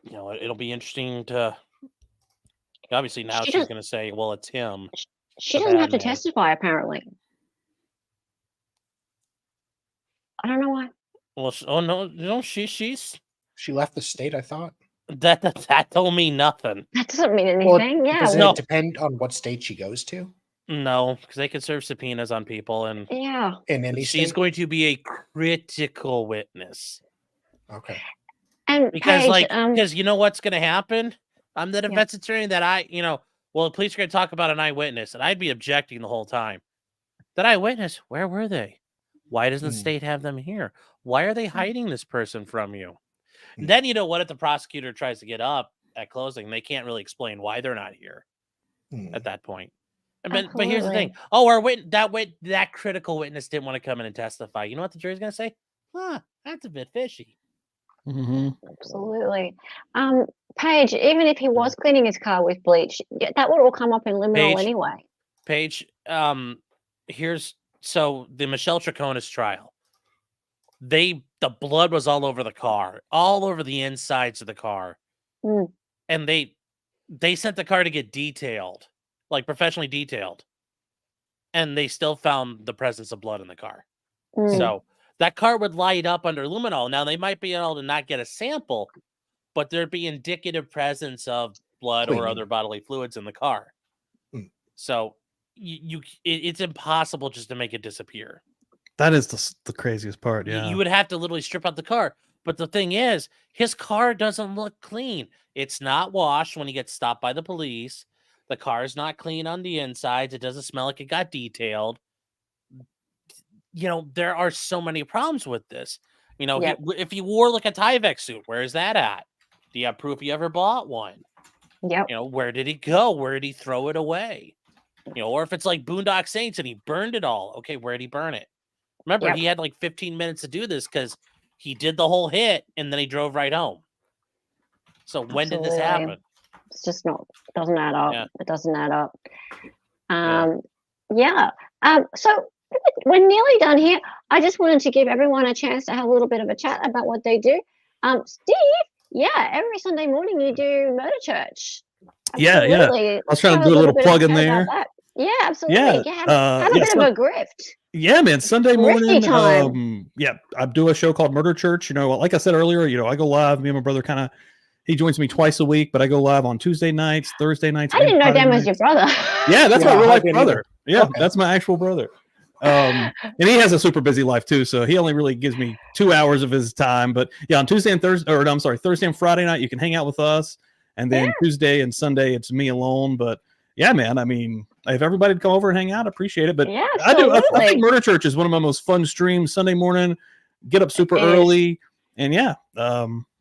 you know, it'll be interesting to. Obviously, now she's going to say, well, it's him. She doesn't have to testify, apparently. I don't know why. Well, no, she left the state, I thought. That don't mean nothing. That doesn't mean anything. Yeah. Does it depend on what state she goes to? No, because they can serve subpoenas on people, and in any she's going to be a critical witness. Okay. And because because you know what's going to happen? I'm the defense attorney that the police are going to talk about an eyewitness, and I'd be objecting the whole time. That eyewitness, where were they? Why doesn't the state have them here? Why are they hiding this person from you? Then you know what? If the prosecutor tries to get up at closing, they can't really explain why they're not here at that point. But here's the thing. Oh, that critical witness didn't want to come in and testify. You know what the jury's going to say? That's a bit fishy. Absolutely. Paige, even if he was cleaning his car with bleach, that would all come up in liminal anyway. Paige, so the Michelle Troconis trial. The blood was all over the car, all over the insides of the car. And they sent the car to get detailed, like professionally detailed. And they still found the presence of blood in the car. So that car would light up under luminol. Now, they might be able to not get a sample, but there'd be indicative presence of blood or other bodily fluids in the car. So it's impossible just to make it disappear. That is the craziest part. Yeah. You would have to literally strip out the car. But the thing is, his car doesn't look clean. It's not washed when he gets stopped by the police. The car is not clean on the insides. It doesn't smell like it got detailed. There are so many problems with this. If you wore like a Tyvek suit, where is that at? Do you have proof you ever bought one? Yep. Where did he go? Where did he throw it away? Or if it's like Boondock Saints and he burned it all. Okay, where did he burn it? Remember, he had like 15 minutes to do this because he did the whole hit and then he drove right home. So when did this happen? It's just doesn't add up. Yeah. It doesn't add up. So we're nearly done here. I just wanted to give everyone a chance to have a little bit of a chat about what they do. Steve, every Sunday morning you do Murder Church. Absolutely. Yeah. I was trying to do a little plug in there. Yeah, absolutely. Have a bit of a grift. Yeah, man. Sunday morning. I do a show called Murder Church. Like I said earlier, I go live. Me and my brother he joins me twice a week, but I go live on Tuesday nights, Thursday nights. I didn't know Dan was your brother. Yeah, that's my real life brother. Yeah, that's my actual brother. And he has a super busy life too, so he only really gives me 2 hours of his time. But on Thursday and Friday night, you can hang out with us, and then Tuesday and Sunday it's me alone. But yeah, man, I mean, if everybody would come over and hang out, I appreciate it. But I think Murder Church is one of my most fun streams. Sunday morning, get up super early, and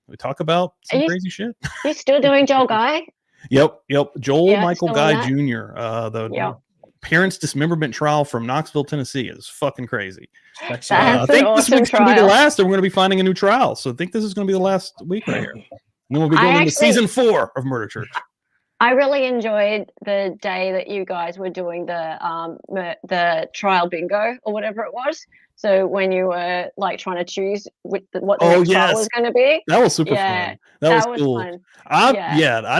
we talk about some crazy shit. You still doing Joel Guy? Yep. Joel Michael Guy Jr. The parents' dismemberment trial from Knoxville, Tennessee is fucking crazy. I think this week's going to be the last, and we're going to be finding a new trial. So I think this is going to be the last week right here. And then we'll be going into season 4 of Murder Church. I really enjoyed the day that you guys were doing the trial bingo or whatever it was. So when you were like trying to choose what the next trial was going to be, that was super fun. That was cool. Fun. I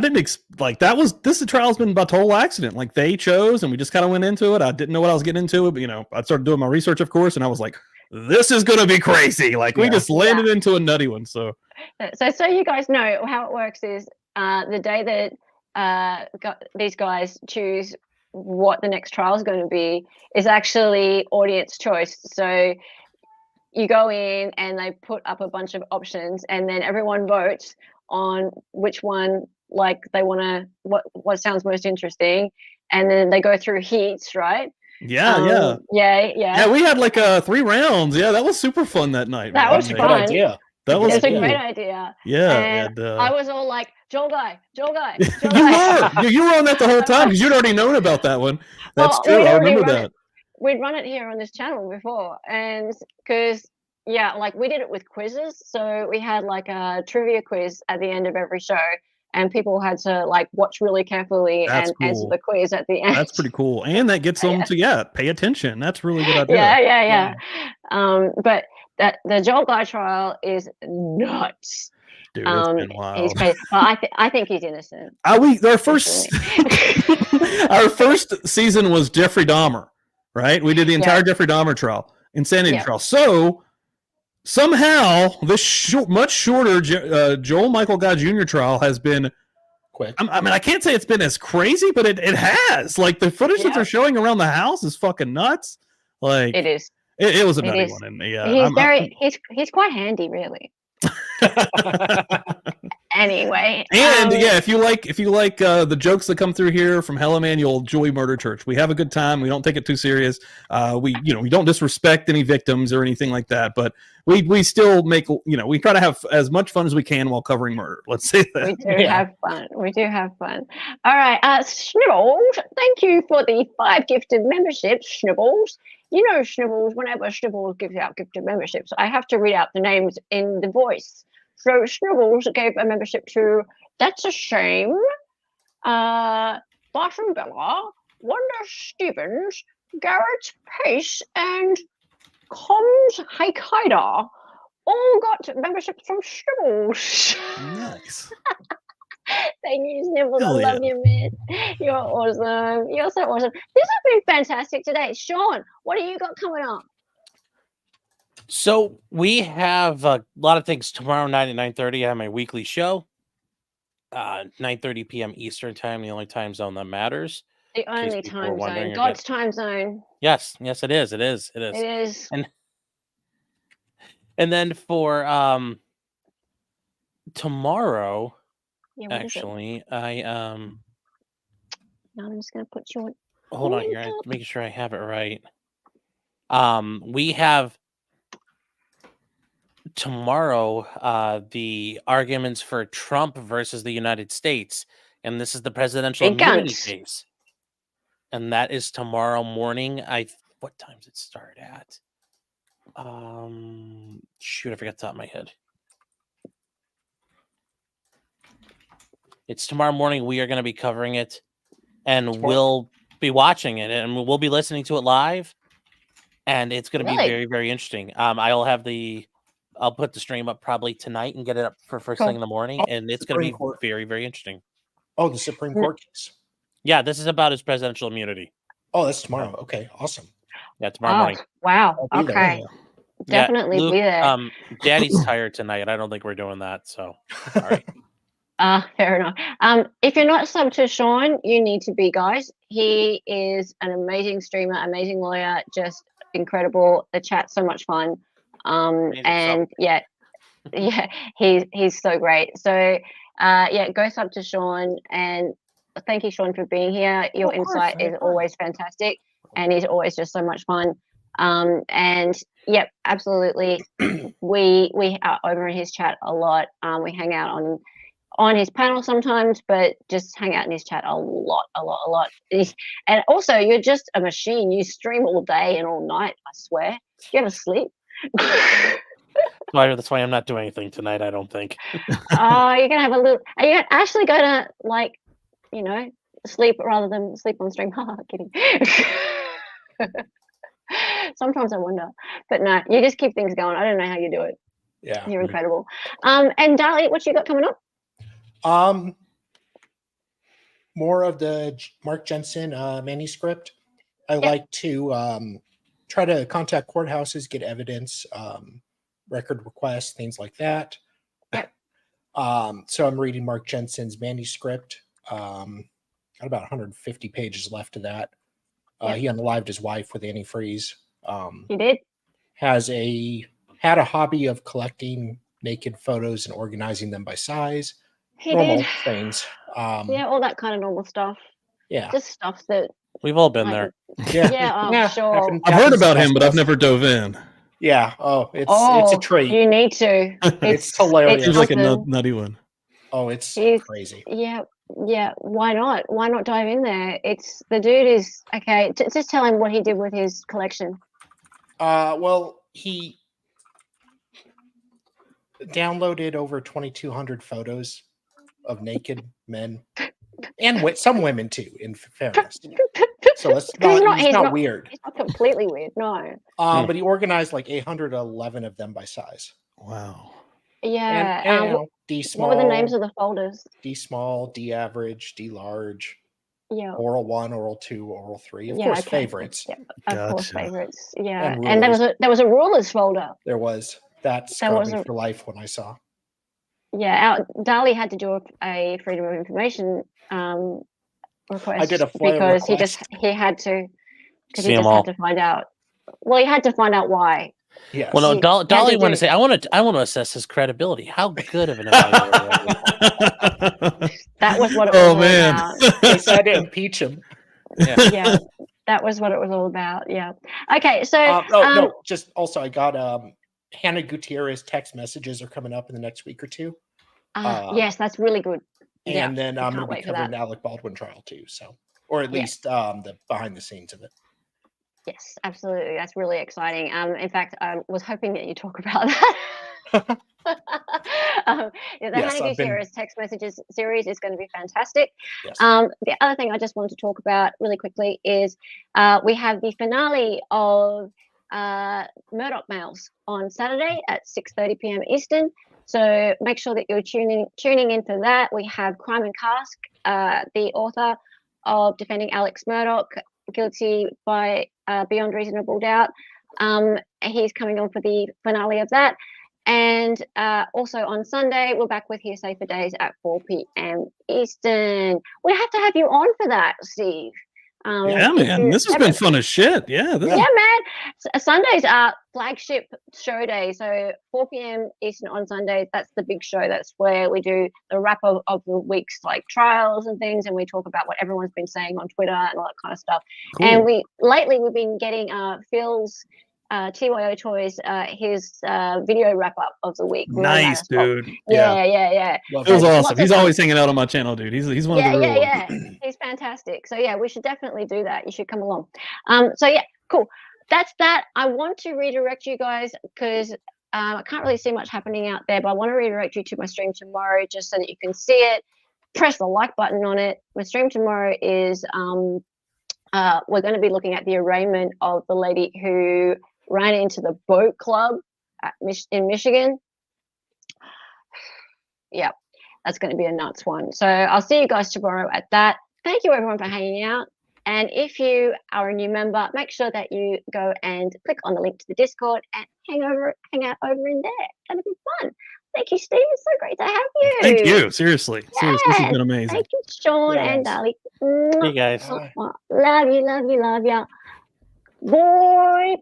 didn't the trial's been about total accident. Like they chose, and we just kind of went into it. I didn't know what I was getting into, but I started doing my research, of course, and I was like, "This is going to be crazy!" Like we just landed into a nutty one. So you guys know how it works is the day that these guys choose what the next trial is going to be is actually audience choice. So you go in and they put up a bunch of options, and then everyone votes on which one they want to what sounds most interesting, and then they go through heats, right? Yeah. We had 3 rounds. Yeah, that was super fun that night. That was fun. Idea. That was a great idea. Yeah, and I was all like, Joel Guy. You were on that the whole time because you'd already known about that one. That's true. I remember that. We'd run it here on this channel before, and because we did it with quizzes. So we had a trivia quiz at the end of every show, and people had to watch really carefully and answer the quiz at the end. That's pretty cool, and that gets them to pay attention. That's really good idea. Yeah. But the Joel Guy trial is nuts. Dude, it's been wild. He's crazy. Well, I think he's innocent. Our first season was Jeffrey Dahmer, right? We did the entire Jeffrey Dahmer trial, insanity trial. So somehow this much shorter Joel Michael Guy Jr. trial has been quick. I mean, I can't say it's been as crazy, but it has. The footage that they're showing around the house is fucking nuts. It is. It was a nutty one, and he's quite handy, really. Anyway, and if you like the jokes that come through here from Hella Man, you'll enjoy Murder Church. We have a good time. We don't take it too serious. We don't disrespect any victims or anything like that, but we still make we try to have as much fun as we can while covering murder. Let's say that we do have fun. All right, Snibbles, thank you for the 5 gifted memberships, Snibbles. Snibbles, whenever Snibbles gives out gifted memberships, I have to read out the names in the voice. So Snibbles gave a membership to That's a Shame, Bottom Bella, Wanda Stevens, Garrett Pace, and Coms Haikaida. All got memberships from Snibbles. Nice. Thank you, Snibbles. I love you, man. You're awesome. You're so awesome. This has been fantastic today. Sean, what do you got coming up? So we have a lot of things tomorrow night at 9:30. I have my weekly show. 9:30 p.m. Eastern time, the only time zone that matters. The only time zone. God's time zone. Yes, it is. It is. And then for tomorrow, actually, No, I'm just gonna put you on. Hold on here. I'm making sure I have it right. We have tomorrow the arguments for Trump versus the United States, and this is the presidential immunity case, and that is tomorrow morning. What time does it start at? Shoot, I forgot the top of my head. It's tomorrow morning. We are going to be covering it, and we'll be watching it, and we'll be listening to it live. And it's going to be very, very interesting. I'll put the stream up probably tonight and get it up for first thing in the morning, and it's going to be very, very interesting. Oh, the Supreme Court case. Yeah, this is about his presidential immunity. Oh, that's tomorrow. Okay, awesome. Yeah, tomorrow morning. Wow. Okay. Definitely be there. Daddy's tired tonight. I don't think we're doing that. So, all right. Fair enough. If you're not subbed to Sean, you need to be, guys. He is an amazing streamer, amazing lawyer, just incredible. The chat's so much fun. He's so great. So go sub to Sean, and thank you, Sean, for being here. Your insight is always fantastic, and he's always just so much fun. Absolutely. we are over in his chat a lot. We hang out on his panel sometimes, but just hang out in his chat a lot. And also, you're just a machine. You stream all day and all night, I swear. Do you ever sleep? That's why I'm not doing anything tonight, I don't think. Oh, you're going to have a little... Are you actually going to, sleep rather than sleep on stream? Kidding. Sometimes I wonder. But no, you just keep things going. I don't know how you do it. Yeah. You're incredible. And Dali, what you got coming up? More of the Mark Jensen manuscript. I like to try to contact courthouses, get evidence, record requests, things like that. So I'm reading Mark Jensen's manuscript. Got about 150 pages left of that. He unalived his wife with antifreeze. He did. Had a hobby of collecting naked photos and organizing them by size. He normal did. things. All that kind of normal stuff. Yeah. Just stuff that we've all been there. Yeah, sure. I've heard about him, but I've never dove in. Yeah. It's a treat. You need to. It's hilarious. Seems like a nutty one. Oh, it's crazy. Yeah. Why not? Why not dive in there? It's the dude is okay. Just tell him what he did with his collection. Well, he downloaded over 2,200 photos of naked men and some women too, in fairness. So it's not weird. It's not completely weird, no. But he organized like 811 of them by size. Wow. Yeah. And D small. What were the names of the folders? D small, D average, D large. Yeah. Oral 1, oral 2, oral 3. Of course, favorites. Yeah, of course, favorites. Yeah. And there was a rulers folder. There was. That scarred me for life when I saw. Yeah, Dali had to do a Freedom of Information request. I did a FOIA because request. he had to had to find out. Well, he had to find out why. Yes. Well, no, Dali wanted to say, I want to assess his credibility. How good of an evaluator? That was what it was all about. They said to impeach him. Yeah, that was what it was all about. Yeah. Okay, so no, just also I got Hannah Gutierrez text messages are coming up in the next week or two. Yes, that's really good. And then I'm going to be covering the Alec Baldwin trial too. So, or at least the behind the scenes of it. Yes, absolutely. That's really exciting. In fact, I was hoping that you talk about that. The Hannah Gutierrez text messages series is going to be fantastic. Yes. The other thing I just wanted to talk about really quickly is we have the finale of Murdoch Mails on Saturday at 6:30 p.m. Eastern. So make sure that you're tuning in for that. We have Crime and Cask, the author of Defending Alex Murdoch, Guilty by Beyond Reasonable Doubt. He's coming on for the finale of that. And also on Sunday, we're back with Hearsay for Days at 4 p.m. Eastern. We have to have you on for that, Steve. Yeah, man, this has been fun as shit. Yeah, yeah, man. Sundays are flagship show day. So 4 p.m. Eastern on Sundays, that's the big show. That's where we do the wrap of the week's like trials and things, and we talk about what everyone's been saying on Twitter and all that kind of stuff. Cool. And we've been getting Phil's TYO Toys his video wrap up of the week. Nice, dude. Yeah. Feels awesome. He's always hanging out on my channel, dude. He's one of the real ones. He's fantastic. So yeah, we should definitely do that. You should come along. So yeah, cool. That's that. I want to redirect you guys because I can't really see much happening out there, but I want to redirect you to my stream tomorrow just so that you can see it. Press the like button on it. My stream tomorrow is we're going to be looking at the arraignment of the lady who ran into the boat club in Michigan. Yeah, that's going to be a nuts one. So I'll see you guys tomorrow at that. Thank you everyone for hanging out. And if you are a new member, make sure that you go and click on the link to the Discord and hang out over in there. That'll be fun. Thank you, Steve. It's so great to have you. Thank you. Seriously. Yes. Seriously, this has been amazing. Thank you, Sean and Dali. Hey, guys. Love you. Bye.